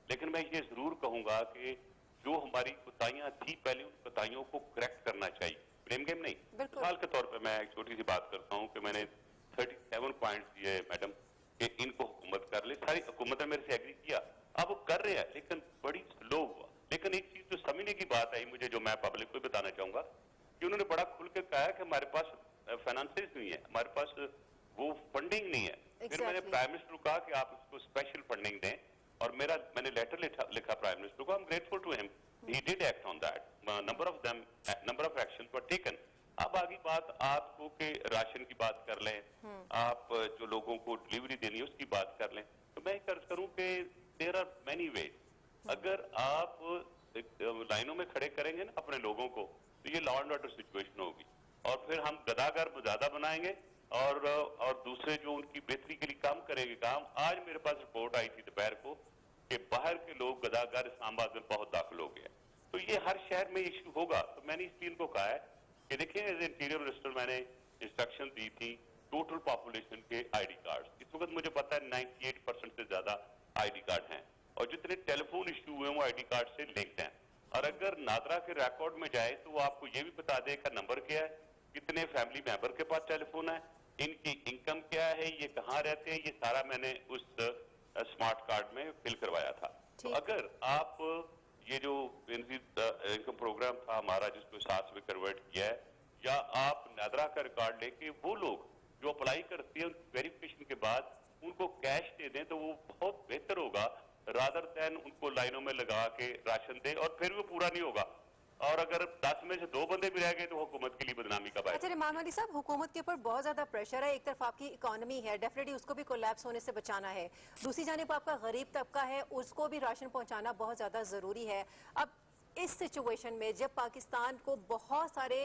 लेकिन मैं ये जरूर कहूंगा कि जो हमारी कोताहियां थी पहले, उन कोताहियों को करेक्ट करना चाहिए, ब्लेम गेम नहीं। मिसाल के तौर पर मैं एक छोटी सी बात करता हूँ कि मैंने 37 पॉइंट्स दिए मैडम कि इनको हुकूमत कर ले, सारी हुकूमत ने मेरे से एग्री किया, अब वो कर रहे हैं लेकिन बड़ी स्लो हुआ। लेकिन एक चीज जो समझने की बात आई मुझे, जो मैं पब्लिक को बताना चाहूंगा, कि उन्होंने बड़ा खुल के कहा कि हमारे पास फाइनेंसेस नहीं है, हमारे पास वो फंडिंग नहीं है। फिर मैंने प्राइम मिनिस्टर को कहा कि आप इसको स्पेशल फंडिंग दें, और मैंने लेटर लिखा प्राइम मिनिस्टर को, I am grateful to him, he did act on that, number of action were taken. अब आगे बात आपको के राशन की बात कर लें, आप जो लोगों को डिलीवरी देनी है उसकी बात कर लें, तो मैं कर्ज करूं कि देयर आर मेनी वेज। अगर आप लाइनों में खड़े करेंगे ना अपने लोगों को, तो ये लॉ एंड ऑर्डर सिचुएशन होगी, और फिर हम गदागर मुजादा बनाएंगे और दूसरे जो उनकी बेहतरी के लिए काम करेंगे काम। आज मेरे पास रिपोर्ट आई थी दोपहर को कि बाहर के लोग गदागर इस्लामाबाद में बहुत दाखिल हो गए, तो ये हर शहर में इश्यू होगा। तो मैंने इस टीम को कहा है कि देखिए एज इंटीरियर मिनिस्टर मैंने इंस्ट्रक्शन दी थी टोटल पॉपुलेशन के आईडी कार्ड, इस वक्त मुझे पता है 98% से ज्यादा आईडी कार्ड हैं, और जितने टेलीफोन इश्यू हुए वो आईडी कार्ड से लिंक्ड हैं। और अगर नादरा के रिकॉर्ड में जाए तो वो आपको ये भी बता देगा नंबर क्या है, कितने फैमिली मेंबर के पास टेलीफोन है, इनकी इनकम क्या है, ये कहाँ रहते हैं, ये सारा मैंने उस स्मार्ट कार्ड में फिल करवाया था। तो अगर आप ये जो इनकम प्रोग्राम था हमारा जिसको 7 में कन्वर्ट किया है, या आप नादरा का रिकॉर्ड लेके वो लोग जो अप्लाई करती है वेरिफिकेशन के बाद उनको कैश दे दें तो वो बहुत बेहतर होगा, रादर दैन उनको लाइनों में लगा के राशन दे और फिर वो पूरा नहीं होगा। और अगर 10 में से 2 बंदे भी रह गए तो हुकूमत के लिए बदनामी का बात। अच्छा इमाम अली साहब, हुकूमत के ऊपर बहुत ज्यादा प्रेशर है, एक तरफ आपकी इकोनॉमी है, डेफिनेटली उसको भी कोलैप्स होने से बचाना है, दूसरी जानिब आपका गरीब तबका है, उसको भी राशन पहुंचाना बहुत ज्यादा जरूरी है। अब इस सिचुएशन में जब पाकिस्तान को बहुत सारे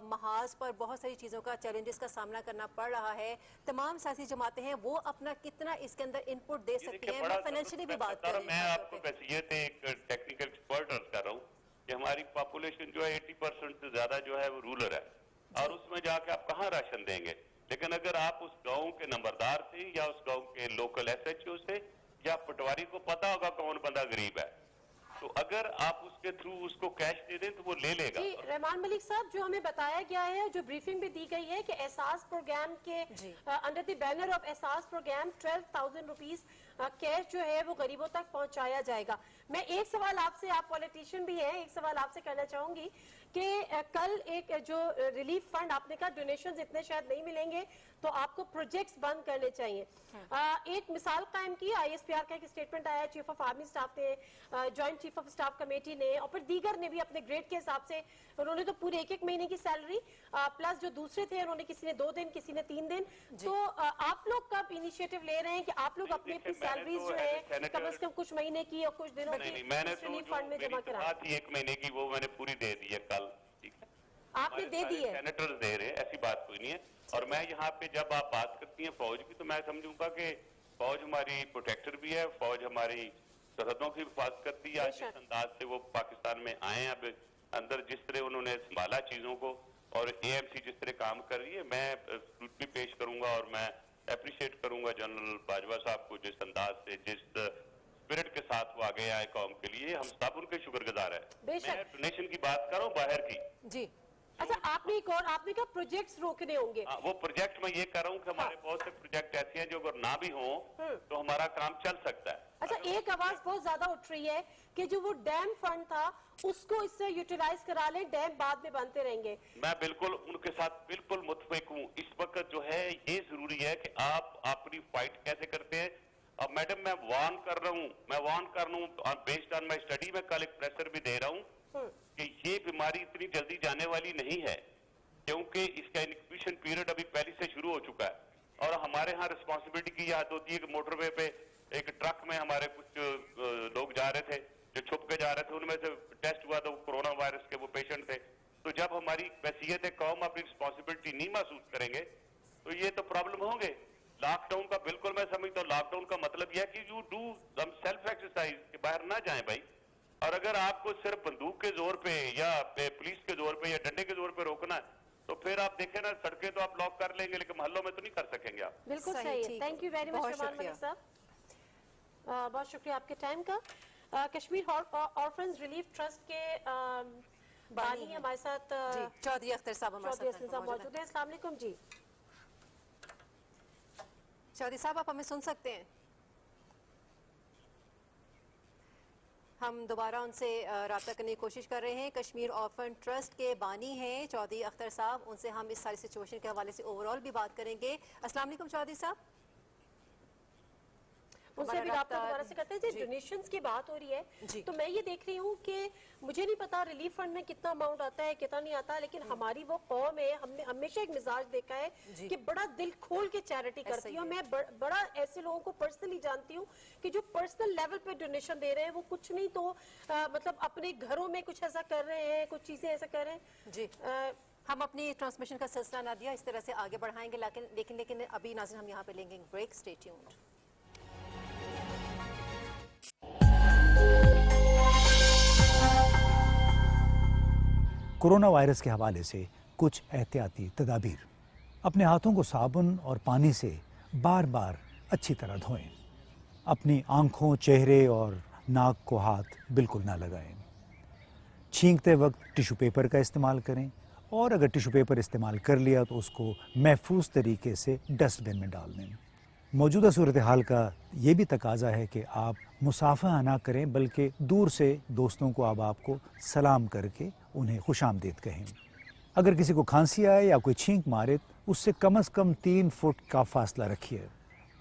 महाज पर बहुत सारी चीज़ों का चैलेंजेस का सामना करना पड़ रहा है, तमाम सियासी जमातें हैं, वो अपना कितना इसके अंदर इनपुट दे सकती हैं? मैं फाइनेंशियली भी बात कर रही हूँ। मैं आपको वैसे एक टेक्निकल एक्सपर्ट अर्ज कर रहा हूँ कि हमारी पॉपुलेशन जो है 80% से ज्यादा जो है वो रूरल है, और उसमें जाके आप कहाँ राशन देंगे। लेकिन अगर आप उस गाँव के नंबरदार से या उस गाँव के लोकल SHO से या पटवारी को पता होगा कौन बंदा गरीब है, तो अगर आप उसके थ्रू उसको कैश दे दें तो वो ले लेगा। जी रहमान मलिक साहब, जो हमें बताया गया है, जो ब्रीफिंग भी दी गई है कि एहसास प्रोग्राम के अंडर द बैनर ऑफ एहसास प्रोग्राम 12,000 रुपीस कैश जो है वो गरीबों तक पहुंचाया जाएगा। मैं एक सवाल आपसे, आप पॉलिटिशियन भी हैं, एक सवाल आपसे करना चाहूंगी कि कल एक जो रिलीफ फंड आपने कहा डोनेशंस इतने शायद नहीं मिलेंगे तो आपको प्रोजेक्ट्स बंद करने चाहिए। एक मिसाल कायम की, ISPR का एक स्टेटमेंट आया, चीफ ऑफ आर्मी स्टाफ ने, joint chief of staff committee ने और फिर दीगर ने भी अपने ग्रेड के हिसाब से उन्होंने तो पूरे 1-1 महीने की सैलरी प्लस जो दूसरे थे उन्होंने किसी ने 2 दिन किसी ने 3 दिन। तो आप लोग कब इनिशिएटिव ले रहे हैं कि आप लोग अपनी अपनी सैलरीज जो है कम से कम कुछ महीने की और कुछ दिनों की रिलीफ फंड में जमा करा? 1 महीने की वो मैंने पूरी दे दी है कल, ठीक है, आपने दे दी है? सेनेटर्स दे रहे हैं, ऐसी बात कोई नहीं है। और मैं यहाँ पे जब आप बात करती हैं फौज की, तो मैं समझूंगा कि फौज हमारी प्रोटेक्टर भी है, फौज हमारी सरहदों की हिफाजत करती है। जिस अंदाज से वो पाकिस्तान में आए, अब अंदर जिस तरह उन्होंने संभाला चीजों को, और AMC जिस तरह काम कर रही है, मैं सल्यूट भी पेश करूंगा और मैं अप्रिशिएट करूंगा जनरल बाजवा साहब को, जिस अंदाज से जिस स्पिरिट के साथ वो आगे आए कौम के लिए, हम सब उनके शुक्रगुजार है। मैं डोनेशन की बात कर रहा हूँ बाहर की। जी अच्छा, आपने एक और आपने कहा प्रोजेक्ट्स रोकने होंगे। वो प्रोजेक्ट मैं ये कर रहा हूँ कि हमारे बहुत से प्रोजेक्ट ऐसे हैं जो अगर ना भी हो तो हमारा काम चल सकता है। अच्छा, एक आवाज बहुत ज्यादा उठ रही है कि जो वो डैम फंड था उसको इससे यूटिलाइज करा लें, डैम बाद में बनते रहेंगे। मैं बिल्कुल उनके साथ बिल्कुल मुत्तफिक हूँ। इस वक्त जो है ये जरूरी है कि आप अपनी फाइट कैसे करते हैं। अब मैडम मैं वार्न कर रहा हूँ बेस्ड ऑन माई स्टडी, में कल एक प्रेशर भी दे रहा हूँ कि ये बीमारी इतनी जल्दी जाने वाली नहीं है, क्योंकि इसका इंक्यूबेशन पीरियड अभी पहले से शुरू हो चुका है। और हमारे यहाँ रिस्पॉन्सिबिलिटी की याद होती है कि मोटरवे पे एक ट्रक में हमारे कुछ लोग जा रहे थे जो छुप के जा रहे थे, उनमें से टेस्ट हुआ तो कोरोना वायरस के वो पेशेंट थे। तो जब हमारी हैसियत कौम अपनी रिस्पॉन्सिबिलिटी नहीं महसूस करेंगे तो ये तो प्रॉब्लम होंगे। लॉकडाउन का बिल्कुल मैं समझता हूँ, लॉकडाउन का मतलब यह है कि you do some self exercise, के बाहर ना जाएं भाई। और अगर आपको सिर्फ बंदूक के जोर पे या पुलिस के जोर पे या डंडे के जोर पे रोकना है तो फिर आप देखें ना, सड़कें तो आप लॉक कर लेंगे लेकिन मोहल्लों में तो नहीं कर सकेंगे आप। बिल्कुल सही है। Thank you very much Rahman Malik साहब, बहुत शुक्रिया आपके टाइम का। कश्मीर ऑर्फन्स रिलीफ ट्रस्ट के बानी हमारे साथ चौधरी अख्तर साहब हमारे साथ मौजूद है। अस्सलाम वालेकुम जी। चौधरी साहब, आप हमें सुन सकते हैं? हम दोबारा उनसे राब्ता करने की कोशिश कर रहे हैं। कश्मीर ऑर्फन ट्रस्ट के बानी हैं चौधरी अख्तर साहब, उनसे हम इस सारी सिचुएशन के हवाले से ओवरऑल भी बात करेंगे। अस्सलाम वालेकुम चौधरी साहब, उनसे भी राब्ता दोबारा से करते हैं। डोनेशंस की बात हो रही है तो मैं ये देख रही हूँ कि मुझे नहीं पता रिलीफ फंड में कितना अमाउंट आता है कितना नहीं आता, लेकिन हमारी वो कौम है, हमने हमेशा एक मिजाज देखा है कि बड़ा दिल खोल के चैरिटी करती है। मैं बड़ा ऐसे लोगों को पर्सनली जानती हूँ कि जो पर्सनल लेवल पे डोनेशन दे रहे हैं, वो कुछ नहीं तो मतलब अपने घरों में कुछ ऐसा कर रहे हैं, कुछ चीजें ऐसा कर रहे हैं। जी हम अपनी ट्रांसमिशन का सिलसिला ना दिया इस तरह से आगे बढ़ाएंगे, लेकिन अभी नाज़रीन हम यहाँ पे लेंगे break. Stay tuned. Corona virus के हवाले से कुछ एहतियाती तदाबीर। अपने हाथों को साबुन और पानी से बार बार अच्छी तरह धोएं। अपनी आंखों, चेहरे और नाक को हाथ बिल्कुल ना लगाएं। छींकते वक्त टिश्यू पेपर का इस्तेमाल करें, और अगर टिश्यू पेपर इस्तेमाल कर लिया तो उसको महफूज तरीके से डस्टबिन में डाल दें। मौजूदा सूरत हाल का ये भी तकाजा है कि आप मुसाफा ना करें, बल्कि दूर से दोस्तों को आपको सलाम करके उन्हें खुशामदीद कहें। अगर किसी को खांसी आए या कोई छींक मारे, उससे कम से कम 3 फुट का फासला रखिए।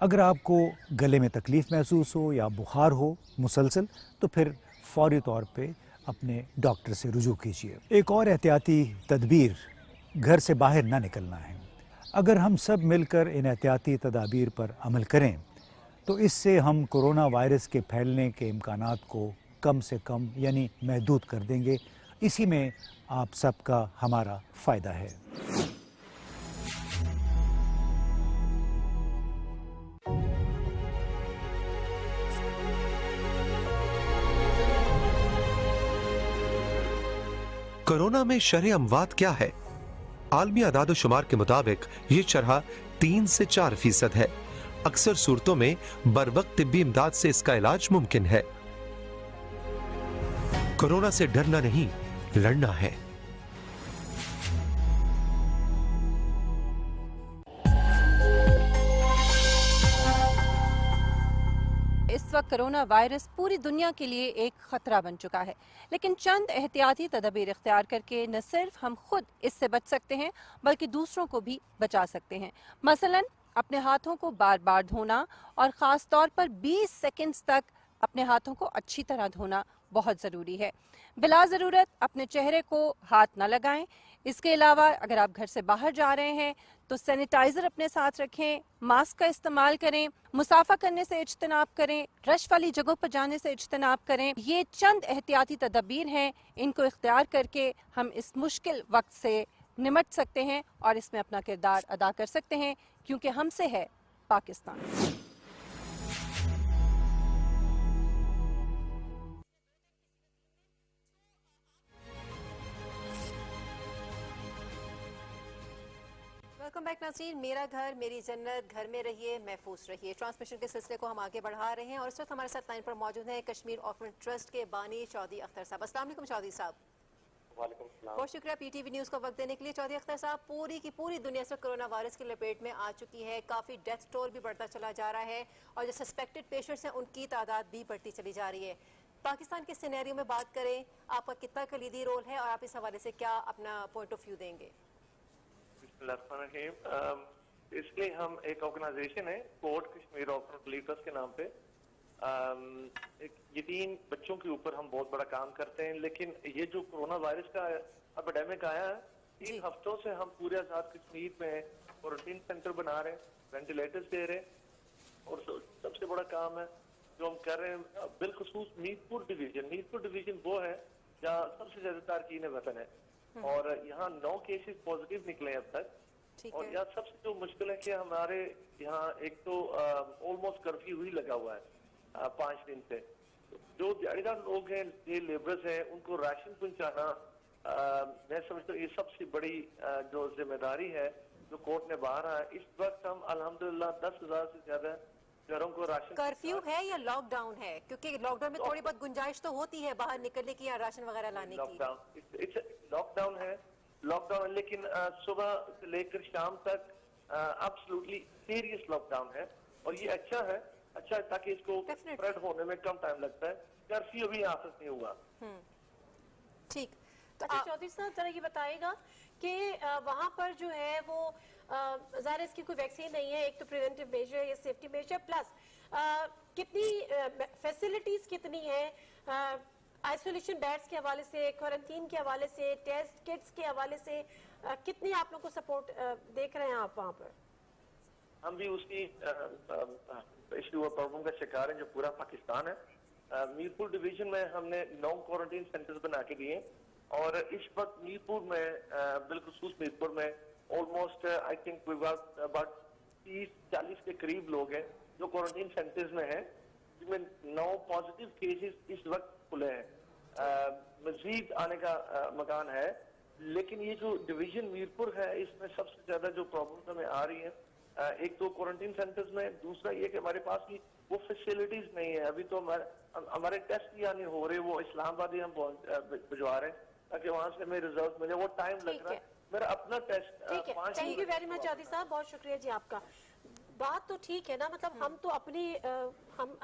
अगर आपको गले में तकलीफ महसूस हो या बुखार हो मुसलसल, तो फिर फौरी तौर पे अपने डॉक्टर से रुजू कीजिए। एक और एहतियाती तदबीर, घर से बाहर ना निकलना है। अगर हम सब मिलकर इन एहतियाती तदाबीर पर अमल करें तो इससे हम कोरोना वायरस के फैलने के इम्कानात को कम से कम यानी महदूद कर देंगे। इसी में आप सबका हमारा फ़ायदा है। कोरोना में शरह अमवात क्या है? आलमी आदाद शुमार के मुताबिक ये शरह 3 से 4% है। अक्सर सूरतों में बरवक्त तिब्बी इमदाद से इसका इलाज मुमकिन है। कोरोना से डरना नहीं, लड़ना है। इस वक्त कोरोना वायरस पूरी दुनिया के लिए एक खतरा बन चुका है, लेकिन चंद एहतियाती तदबीर इख्तियार करके न सिर्फ हम खुद इससे बच सकते हैं बल्कि दूसरों को भी बचा सकते हैं। मसलन अपने हाथों को बार बार धोना और ख़ास तौर पर 20 सेकंड्स तक अपने हाथों को अच्छी तरह धोना बहुत ज़रूरी है। बिला ज़रूरत अपने चेहरे को हाथ न लगाएं। इसके अलावा अगर आप घर से बाहर जा रहे हैं तो सैनिटाइज़र अपने साथ रखें, मास्क का इस्तेमाल करें, मुसाफा करने से इज्तनाब करें, रश वाली जगहों पर जाने से इज्तनाब करें। ये चंद एहतियाती तदबीर हैं, इनको इख्तियार करके हम इस मुश्किल वक्त से निमट सकते हैं और इसमें अपना किरदार अदा कर सकते हैं, क्योंकि हमसे है पाकिस्तान। वेलकम बैक नाज़रीन। मेरा घर मेरी जन्नत, घर में रहिए महफूज रहिए, ट्रांसमिशन के सिलसिले को हम आगे बढ़ा रहे हैं और इस वक्त हमारे साथ लाइन पर मौजूद हैं कश्मीर ऑर्फन ट्रस्ट के बानी चौधरी अख्तर साहब। अस्सलाम वालेकुम चौधरी साहब। बहुत शुक्रिया पीटीवी न्यूज़ को वक्त देने के लिए। चौधरी अख्तर साहब, पूरी की पूरी दुनिया से कोरोना वायरस की लपेट में आ चुकी है, काफ़ी डेथ टोल भी बढ़ता चला जा रहा है और जो सस्पेक्टेड पेशेंट्स हैं उनकी तादाद भी बढ़ती चली जा रही है। पाकिस्तान के सिनेरियो में बात करें, आपका कितना कलीदी रोल है और आप इस हवाले से क्या अपना पॉइंट ऑफ व्यू देंगे? इसलिए हम एक ऑर्गेनाइजेशन है court Kashmir orphan relief trust के नाम पे एक यतीम बच्चों के ऊपर हम बहुत बड़ा काम करते हैं। लेकिन ये जो कोरोना वायरस का एपिडेमिक आया है, 3 हफ्तों से हम पूरे आजाद कश्मीर में क्वारंटीन सेंटर बना रहे हैं, वेंटिलेटर्स दे रहे हैं और सबसे बड़ा काम है जो हम कर रहे हैं बिलखुसूस मीरपुर डिवीजन वो है जहाँ सबसे ज्यादा तारकीन वतन है और यहाँ 9 केसेस पॉजिटिव निकले अब तक। और यहाँ सबसे जो मुश्किल है कि हमारे यहाँ एक तो ऑलमोस्ट कर्फ्यू ही लगा हुआ है 5 दिन से। जो दिहाड़ीदार लोग हैं, ये लेबरर्स हैं, उनको राशन पहुंचाना मैं समझता हूँ ये सबसे बड़ी जो जिम्मेदारी है जो कोर्ट ने बाहर है। इस वक्त हम अल्हम्दुलिल्लाह 10,000 से ज्यादा घरों को राशन। कर्फ्यू है या लॉकडाउन है? क्योंकि लॉकडाउन में थोड़ी बहुत गुंजाइश तो होती है बाहर निकलने की या राशन वगैरह लाने की। लॉकडाउन है लेकिन सुबह से लेकर शाम तक एब्सोल्युटली सीरियस लॉकडाउन है और ये अच्छा है ताकि इसको स्प्रेड होने में कम टाइम लगता है। कर्फ्यू भी आफत नहीं हुआ। ठीक। तो चौधरी साहब जरा ये बताएगा कि वहाँ पर जो है वो ज़ाहिर इसकी कोई वैक्सीन नहीं है, एक तो प्रिवेंटिव मेजर या सेफ्टी मेजर, प्लस कितनी फैसिलिटीज कितनी है आइसोलेशन बेड्स के हवाले से, क्वारंटीन के हवाले से, टेस्ट किट्स के हवाले से कितनी आप लोग को सपोर्ट देख रहे हैं आप वहाँ पर? हम भी उसी इश्यू और प्रॉब्लम का शिकार है जो पूरा पाकिस्तान है। मीरपुर डिवीजन में हमने 9 क्वारंटीन सेंटर्स बना के दिए और इस वक्त मीरपुर में बिलखुसूस मीरपुर में ऑलमोस्ट आई थिंक अबाउट 30-40 के करीब लोग हैं जो क्वारंटीन सेंटर्स में हैं, जिसमें 9 पॉजिटिव केसेस इस वक्त खुले हैं। मजीद आने का मकान है, लेकिन ये जो डिवीजन मीरपुर है इसमें सबसे ज्यादा जो प्रॉब्लम हमें आ रही है, एक तो क्वारंटीन सेंटर्स में, दूसरा ये कि हमारे पास की वो फैसिलिटीज नहीं है। अभी तो हमारे टेस्ट भी आने हो रहे, वो इस्लामाबाद ही हम भिजवा रहे हैं ताकि वहां से हमें रिजल्ट मिले, वो टाइम लग रहा है। मेरा अपना test 5 thank you very much Chaudhry साहब, बहुत शुक्रिया जी आपका। बात तो ठीक है ना, मतलब हम तो अपनी हम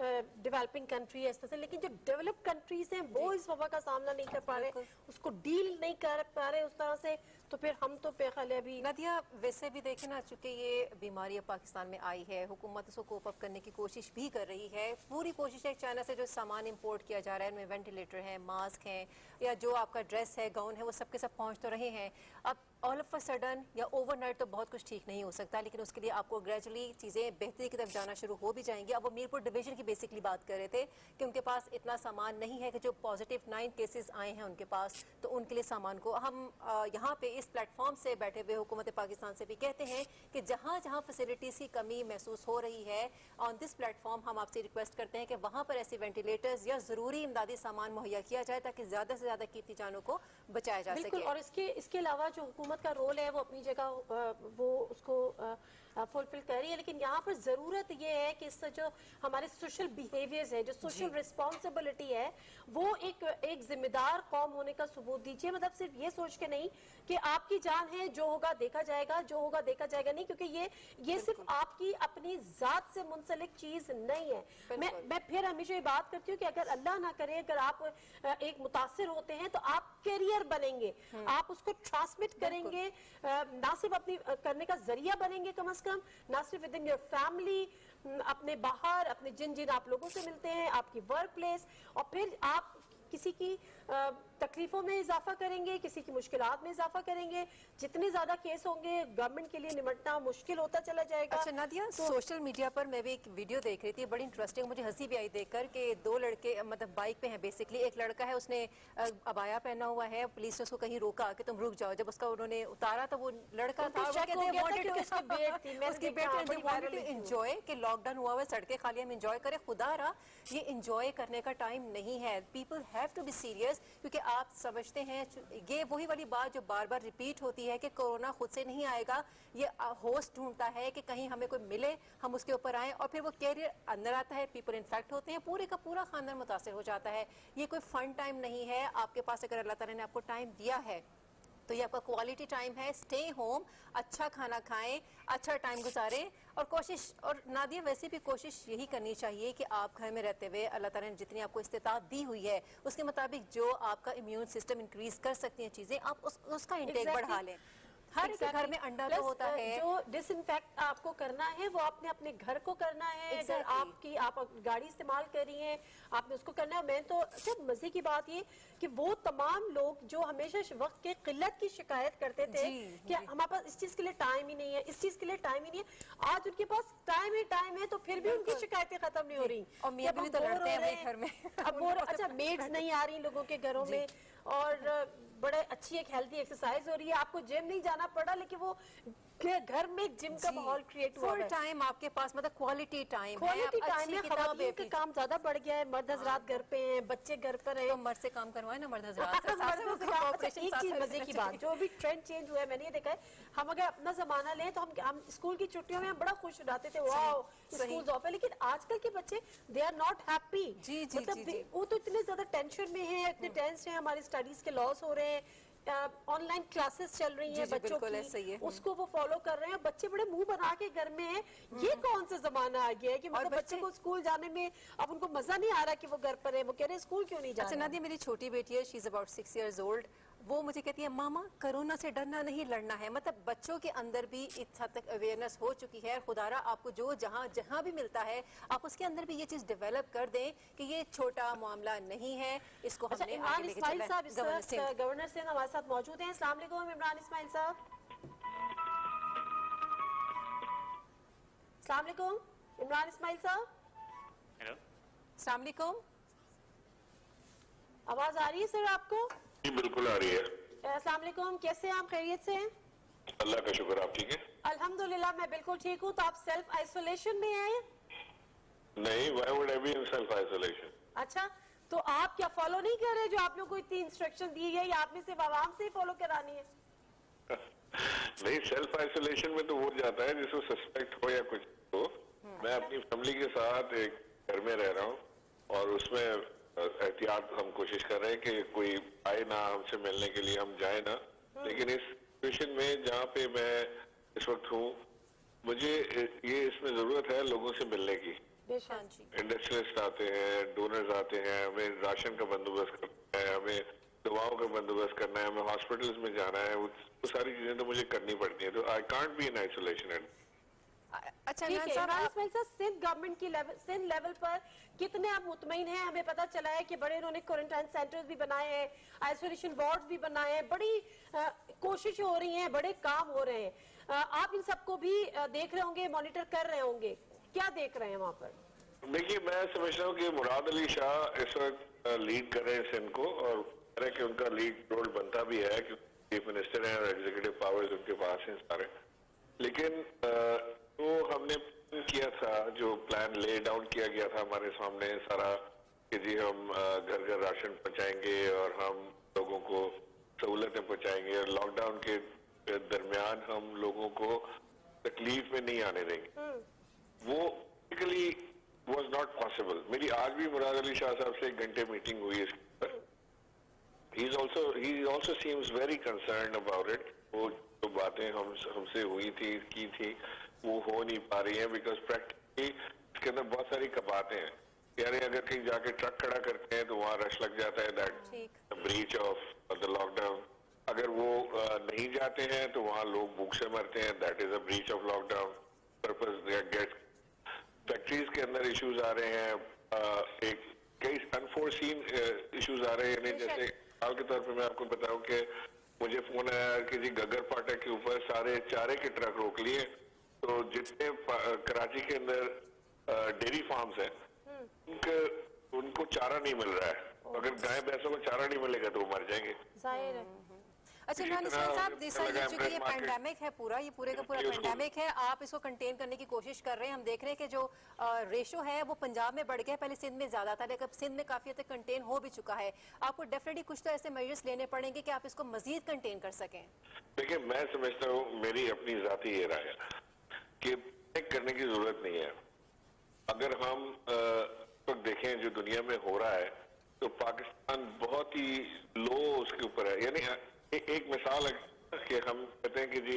डेवलपिंग कंट्री है इस तरह से, लेकिन जो डेवलप्ड कंट्रीज हैं वो इस वबा का सामना नहीं कर पा रहे, उसको डील नहीं कर पा रहे उस तरह से, तो फिर हम तो बेखले अभी। नादिया वैसे भी देखें ना, चूंकि ये बीमारी अब पाकिस्तान में आई है, हुकूमत उसको कोप अप करने की कोशिश भी कर रही है, पूरी कोशिश है। चाइना से जो सामान इंपोर्ट किया जा रहा है, उनमें वेंटिलेटर है, मास्क हैं, या जो आपका ड्रेस है, गाउन है, वो सबके सब पहुंच तो रहे हैं। अब ऑल ऑफ अ सडन या ओवरनाइट तो बहुत कुछ ठीक नहीं हो सकता, लेकिन उसके लिए आपको ग्रेजुअली चीज़ें बेहतरी की तरफ जाना शुरू हो भी जाएंगी। अब वो मीरपुर डिवीजन की बेसिकली बात कर रहे थे कि उनके पास इतना सामान नहीं है कि जो पॉजिटिव 9 केसेस आए हैं उनके पास, तो उनके लिए सामान को हम यहाँ पे इस प्लेटफॉर्म से बैठे हुए हुकूमत पाकिस्तान से भी कहते हैं कि जहाँ जहाँ फैसिलिटीज़ की कमी महसूस हो रही है, ऑन दिस प्लेटफॉर्म हम आपसे रिक्वेस्ट करते हैं कि वहाँ पर ऐसे वेंटिलेटर्स या ज़रूरी इमदादी सामान मुहैया किया जाए ताकि ज़्यादा से ज़्यादा कीमती जानों को बचाया जा सके। और इसके अलावा जो हुकूमत का रोल है वो अपनी जगह वो उसको फुलफिल कर रही है, लेकिन यहाँ पर जरूरत ये है कि इससे जो हमारे सोशल बिहेवियर्स है, जो सोशल रिस्पॉन्सिबिलिटी है, वो एक जिम्मेदार कौम होने का सबूत दीजिए। मतलब सिर्फ ये सोच के नहीं कि आपकी जान है, जो होगा देखा जाएगा, जो होगा देखा जाएगा नहीं, क्योंकि ये सिर्फ आपकी अपनी जात से मुंसलिक चीज नहीं है। मैं फिर हमेशा ये बात करती हूँ कि अगर अल्लाह ना करे, अगर आप एक मुतासिर होते हैं तो आप कैरियर बनेंगे, आप उसको ट्रांसमिट करेंगे, ना सिर्फ अपनी करने का जरिया बनेंगे कम से कम, ना सिर्फ विद इन योर फैमिली, अपने बाहर, अपने जिन जिन आप लोगों से मिलते हैं, आपकी वर्क प्लेस, और फिर आप किसी की तकलीफों में इजाफा करेंगे, किसी की मुश्किलात में इजाफा करेंगे। जितने ज्यादा केस होंगे गवर्नमेंट के लिए निपटना मुश्किल होता चला जाएगा। अच्छा नादिया, सोशल मीडिया पर मैं भी एक वीडियो देख रही थी, बड़ी इंटरेस्टिंग, मुझे हंसी भी आई देखकर कि 2 लड़के मतलब बाइक पे हैं बेसिकली। एक लड़का है, उसने अबाया पहना हुआ है, पुलिस ने उसको कहीं रोका कि तुम रुक जाओ। जब उसका उन्होंने उतारा तो वो लड़का था, एंजॉय कि लॉकडाउन हुआ है, सड़कें खाली, हम एंजॉय करें। खुदा रहा, ये एंजॉय करने का टाइम नहीं है। People have to be serious, क्योंकि आप समझते हैं ये वही वाली बात जो बार बार रिपीट होती है कि कोरोना खुद से नहीं आएगा, ये होस्ट ढूंढता है कि कहीं हमें कोई मिले, हम उसके ऊपर आए, और फिर वो कैरियर अंदर आता है, पीपल इन्फेक्ट होते हैं, पूरे का पूरा खानदान मुतासिर हो जाता है। ये कोई फन टाइम नहीं है आपके पास। अगर अल्लाह ताला ने आपको टाइम दिया है तो ये आपका क्वालिटी टाइम है। स्टे होम, अच्छा खाना खाएं, अच्छा टाइम गुजारें, और कोशिश, और नादिया वैसे भी कोशिश यही करनी चाहिए कि आप घर में रहते हुए अल्लाह ताला ने जितनी आपको इस्तिताअत दी हुई है उसके मुताबिक जो आपका इम्यून सिस्टम इंक्रीज कर सकती हैं चीजें, आप उसका इंटेक बढ़ा लें। हर एक घर में अंडा तो होता है। जो डिसइंफेक्ट आपको करना है वो आपने अपने घर को करना है। अगर आप गाड़ी इस्तेमाल कर रही हैं, आपने उसको करना है। मैं तो सिर्फ मजे की बात ये कि वो तमाम लोग जो हमेशा वक्त के किल्लत की शिकायत करते थे कि हमारे पास इस चीज के लिए टाइम ही नहीं है, इस चीज के लिए टाइम ही नहीं है, आज उनके पास टाइम है तो फिर भी उनकी शिकायतें खत्म नहीं हो रही। और मियां भी तो लड़ते हैं घर में। अब अच्छा मेड्स नहीं आ रही लोगों के घरों में, और बड़े अच्छी एक हेल्दी एक्सरसाइज हो रही है, आपको जिम नहीं जाना पड़ा, लेकिन वो घर में जिम का माहौल क्रिएट हुआ है। फुल टाइम आपके पास, मतलब क्वालिटी टाइम है, खवातीन का काम ज्यादा बढ़ गया है, मर्द हजरात घर पे हैं, बच्चे घर पर हैं, तो मर्द से काम करवाए ना मर्द हजरात से। एक चीज मजे की बात, जो भी ट्रेंड चेंज हुआ है मैंने ये देखा है, हम अगर अपना जमाना लें तो हम स्कूल की छुट्टियों में हम बड़ा खुश उड़ाते थे, वाओ स्कूल ऑफ है, लेकिन आजकल के बच्चे दे आर नॉट हैप्पी। मतलब वो तो इतने ज्यादा टेंशन में है, इतने टेंस है, हमारी स्टडीज के लॉस हो रहे हैं, ऑनलाइन क्लासेस चल रही हैं बच्चों की, उसको वो फॉलो कर रहे हैं, बच्चे बड़े मुंह बना के घर में हैं। ये कौन सा जमाना आ गया है कि मतलब बच्चे को स्कूल जाने में अब उनको मजा नहीं आ रहा कि वो घर पर है, वो कह रहे हैं स्कूल क्यों नहीं जा रहे। अच्छा नादिया, मेरी छोटी बेटी है, she is about 6 years old, वो मुझे कहती है मामा कोरोना से डरना नहीं लड़ना है। मतलब बच्चों के अंदर भी इस हद तक अवेयरनेस हो चुकी है। खुदारा आपको जो जहाँ भी मिलता है आप उसके अंदर भी ये चीज डेवलप कर दें कि ये छोटा मामला नहीं है, इसको हमने आगे लेके चलना है। गवर्नर से हमारे साथ मौजूद हैं। अस्सलाम वालेकुम इमरान इस्माइल साहब। अस्सलाम वालेकुम इमरान इस्माइल साहब। हेलो, अस्सलाम वालेकुम, आवाज आ रही है सर आपको? जी बिल्कुल आ रही है। अस्सलाम वालेकुम, कैसे हैं आप? खैरियत से हैं? अल्लाह का शुक्र, आप ठीक है? अल्हम्दुलिल्लाह मैं बिल्कुल ठीक हूँ। तो आप सेल्फ आइसोलेशन में हैं? नहीं, why would I be in self isolation? अच्छा, तो आप क्या फॉलो नहीं कर रहे जो आप लोग को इतनी इंस्ट्रक्शन दी है, या आपने सिर्फ आवाम से ही फॉलो करानी है? नहीं, सेल्फ आइसोलेशन में तो वो जाता है जिसको सस्पेक्ट हो या कुछ हो। मैं अपनी फैमिली के साथ एक घर में रह रहा हूँ, और उसमें एहतियात हम कोशिश कर रहे हैं कि कोई आए ना हमसे मिलने के लिए, हम जाए ना। लेकिन इस सिचुएशन में जहाँ पे मैं इस वक्त हूँ, मुझे ये इसमें जरूरत है लोगों से मिलने की। हाँ जी इंडस्ट्रियलिस्ट आते हैं, डोनर्स आते हैं, हमें राशन का बंदोबस्त करना है, हमें दवाओं का बंदोबस्त करना है, हमें हॉस्पिटल्स में जाना है, वो सारी चीजें तो मुझे करनी पड़ती हैं, तो I can't be in isolation. अच्छा ठीक इमरान है, साहब इमरान इस्माइल साहब, सिंध गवर्नमेंट की लेवल, सिंध लेवल पर कितने आप मुतमईन हैं? हमें पता चला है कि बड़े उन्होंने क्वारंटाइन सेंटर्स भी बनाए हैं, आइसोलेशन वार्ड्स भी बनाए हैं, बड़ी कोशिश हो रही हैं, बड़े काम हो रहे हैं। आप इन सबको भी देख रहे होंगे, मॉनिटर कर रहे होंगे, क्या देख रहे हैं वहाँ पर? देखिए, मैं समझता हूँ कि मुराद अली शाह इस वक्त लीड कर रहे हैं सिंध को, और कि उनका लीड रोल बनता भी है कि चीफ मिनिस्टर हैं और एग्जीक्यूटिव पावर्स उनके पास हैं सारे। लेकिन तो हमने किया था, जो प्लान ले डाउन किया गया था हमारे सामने सारा, कि जी हम घर घर राशन पहुंचाएंगे और हम लोगों को सहूलतें पहुंचाएंगे और लॉकडाउन के दरमियान हम लोगों को तकलीफ में नहीं आने देंगे, वो बेसिकली was not possible. मेरी आज भी मुराद अली शाह साहब से 1 घंटे मीटिंग हुई इसके ऊपर। he also seems very concerned about it. वो जो बातें हमसे हुई थी की थी वो हो नहीं पा रही हैं, बिकॉज प्रैक्टिकली इसके अंदर बहुत सारी कबातें हैं। यानी अगर कहीं जाके ट्रक खड़ा करते हैं तो वहाँ रश लग जाता है, that breach of the lockdown. अगर वो नहीं जाते हैं तो वहाँ लोग भूख से मरते हैं, that is a breach of lockdown purpose. Get factories के अंदर इश्यूज आ रहे हैं, एक कई अनफोर्सीन इश्यूज आ रहे हैं। यानी जैसे हाल के तौर पे मैं आपको बताऊं कि मुझे फोन आया कि जी गगर फाटक के ऊपर सारे चारे के ट्रक रोक लिए, तो जितने कराची के अंदर डेयरी फार्म्स हैं उनको चारा नहीं मिल रहा है। अगर गाय भैंसों को चारा नहीं मिलेगा तो वो मर जाएंगे। जाहिर है। अच्छा इमरान इस्माइल साहब, चूंकि ये पैंडेमिक है पूरा, ये पूरे का पूरा पैंडेमिक है, आप इसको कंटेन करने की कोशिश कर रहे हैं। हम देख रहे हैं कि जो रेशो है वो पंजाब में बढ़ गया, पहले सिंध में ज्यादा था, लेकिन सिंध में काफी हद तक कंटेन हो भी चुका है। आपको डेफिनेटली कुछ तो ऐसे मेजर्स लेने पड़ेंगे कि आप इसको मजीद कंटेन कर सकें। देखिए, मैं समझता हूँ, मेरी अपनी जाती ये राय है कि चेक करने की जरूरत नहीं है। अगर हम तो देखें जो दुनिया में हो रहा है, तो पाकिस्तान बहुत ही लो उसके ऊपर है। यानी एक मिसाल है कि हम कहते हैं कि जी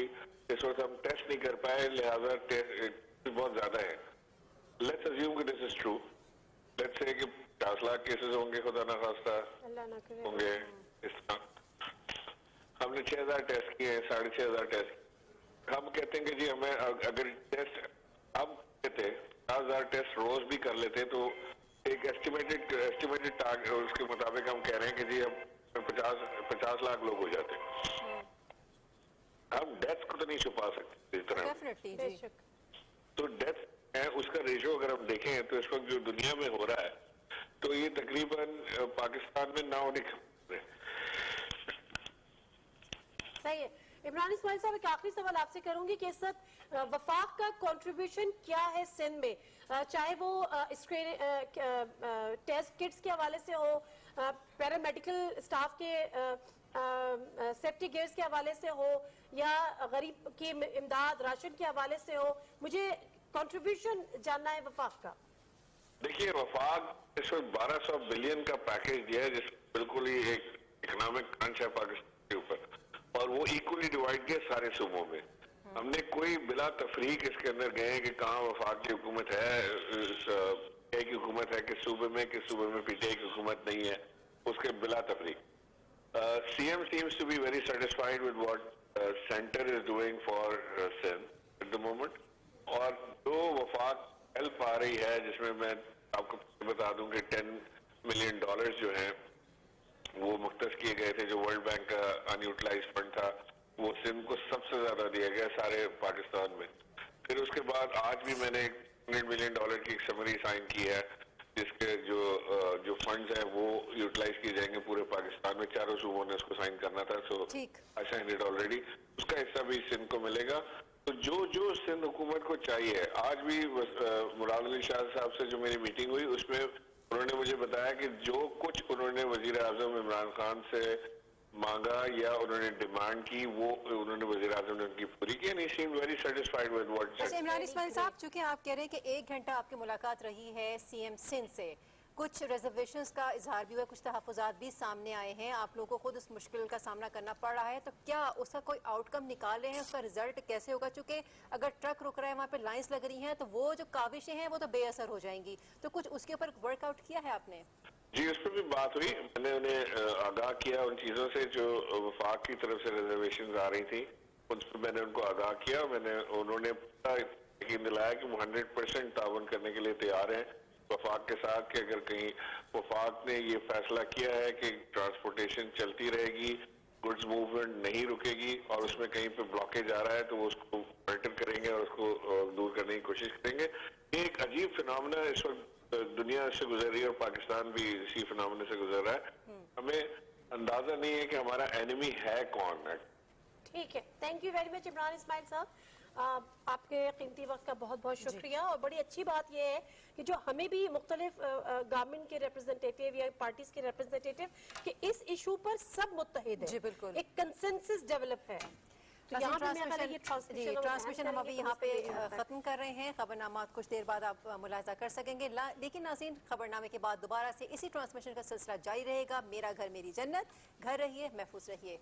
इस वक्त हम टेस्ट नहीं कर पाए, लिहाजा टेस्ट बहुत ज्यादा है। लेट्स अज्यूम कि this is true, let's say कि 50 लाख केसेस होंगे, खुदा ना खास्ता होंगे इस तरह। हमने 6000 टेस्ट किए, 6500 टेस्ट। हम कहते हैं कि जी हमें अगर टेस्ट हम कहते 50,000 टेस्ट रोज भी कर लेते तो एक एस्टिमेटेड टारगेट उसके मुताबिक हम कह रहे हैं कि जी हम 50 लाख लोग हो जाते। हम डेथ को तो नहीं छुपा सकते इस तरह, तो डेथ है उसका रेशो अगर हम देखें तो इस वक्त जो दुनिया में हो रहा है तो ये तकरीबन पाकिस्तान में ना होने के। सही है। इमरान इस्माइल साहब, एक आखिरी सवाल आपसे करूंगी कि इस वक्त वफाक का कंट्रीब्यूशन क्या है सिंध में, चाहे वो टेस्ट किट्स के हवाले से हो, पैरामेडिकल स्टाफ के सेफ्टी गियर्स के हवाले से हो, या गरीब की इमदाद राशन के हवाले से हो, मुझे कंट्रीब्यूशन जानना है वफाक का। देखिए, वफाक इस वक्त 1200 बिलियन का पैकेज दिया है, जिस बिल्कुल ही एक इकोनॉमिक क्रंच है पाकिस्तान के ऊपर, और वो इक्वली डिवाइड किया सारे सूबों में। हमने कोई बिला तफरीक इसके अंदर गए कि कहाँ वफाक की हुकूमत है, की हुकूमत है किस सूबे में पीटीआई की हुकूमत नहीं है, उसके बिला तफरीक। CM seems to be very satisfied with what centre is doing for Sindh at the moment, और जो वफाक हेल्प आ रही है, जिसमें मैं आपको बता दूं कि $10 मिलियन जो हैं वो मुख्तस किए गए थे, जो वर्ल्ड बैंक का अनयूटिलाइज फंड था, वो सिंध को सबसे ज्यादा दिया गया सारे पाकिस्तान में। फिर उसके बाद आज भी मैंने $100 मिलियन की एक समरी साइन की है, जिसके जो फंड्स हैं वो यूटिलाइज किए जाएंगे पूरे पाकिस्तान में। चारों सूबों ने उसको साइन करना था, सो आई साइंड इट ऑलरेडी। उसका हिस्सा भी सिंध को मिलेगा। तो जो सिंध हुकूमत को चाहिए, आज भी मुराद अली शाह साहब से जो मेरी मीटिंग हुई उसमें उन्होंने मुझे बताया कि जो कुछ उन्होंने वजीर आजम इमरान खान से मांगा या उन्होंने डिमांड की, वो उन्होंने वजीर आजम ने उनकी पूरी की, and he seemed very satisfied with what. अच्छा इमरान इस्माइल साहब, चूंकि आप कह रहे हैं कि 1 घंटा आपकी मुलाकात रही है सीएम सिंध से, कुछ रिजर्वेशंस का इजहार भी हुआ, कुछ तहफ़्फ़ुज़ात भी सामने आए हैं, आप लोगों को खुद उस मुश्किल का सामना करना पड़ रहा है, तो क्या उसका कोई आउटकम निकाल रहे हैं, उसका रिजल्ट कैसे होगा? चूँकि अगर ट्रक रुक रहा है, वहाँ पे लाइंस लग रही हैं, तो वो जो काविशें हैं वो तो बेअसर हो जाएंगी, तो कुछ उसके ऊपर वर्कआउट किया है आपने? जी, उस पर भी बात हुई। मैंने उन्हें आगाह किया उन चीज़ों से जो वफाक की तरफ से रिजर्वेशन आ रही थी, उन पर मैंने उनको आगाह किया। उन्होंने यकीन दिलाया कि वो 100% ताउन करने के लिए तैयार हैं वफाक के साथ, कि अगर कहीं वफाक ने ये फैसला किया है कि ट्रांसपोर्टेशन चलती रहेगी, गुड्स मूवमेंट नहीं रुकेगी और उसमें कहीं पे ब्लॉकेज आ रहा है तो वो उसको मॉनिटर करेंगे और उसको दूर करने की कोशिश करेंगे। ये एक अजीब फिनोमेना इस वक्त दुनिया से गुजर रही है और पाकिस्तान भी इसी फिनोमेना से गुजर रहा है। हमें अंदाजा नहीं है कि हमारा एनिमी है कौन है। ठीक है, thank you very much Imran Ismail साहब, आपके कीमती वक्त का बहुत बहुत शुक्रिया। और बड़ी अच्छी बात यह है कि जो हमें भी मुख्तलिफ गवर्नमेंट के रिप्रेजेंटेटिव या पार्टीज के रिप्रेजेंटेटिव कि इस इशू पर सब मुत्तहिद है, जी बिल्कुल, एक कंसेंसस डेवलप है। तो यहाँ पे ट्रांसमिशन हम अभी यहाँ पे खत्म कर रहे हैं। खबरनामा कुछ देर बाद आप मुलाहिजा कर सकेंगे, लेकिन नाज़रीन खबरनामे के बाद दोबारा से इसी ट्रांसमिशन का सिलसिला जारी रहेगा। मेरा घर मेरी जन्नत, घर रहिए, महफूज रहिए।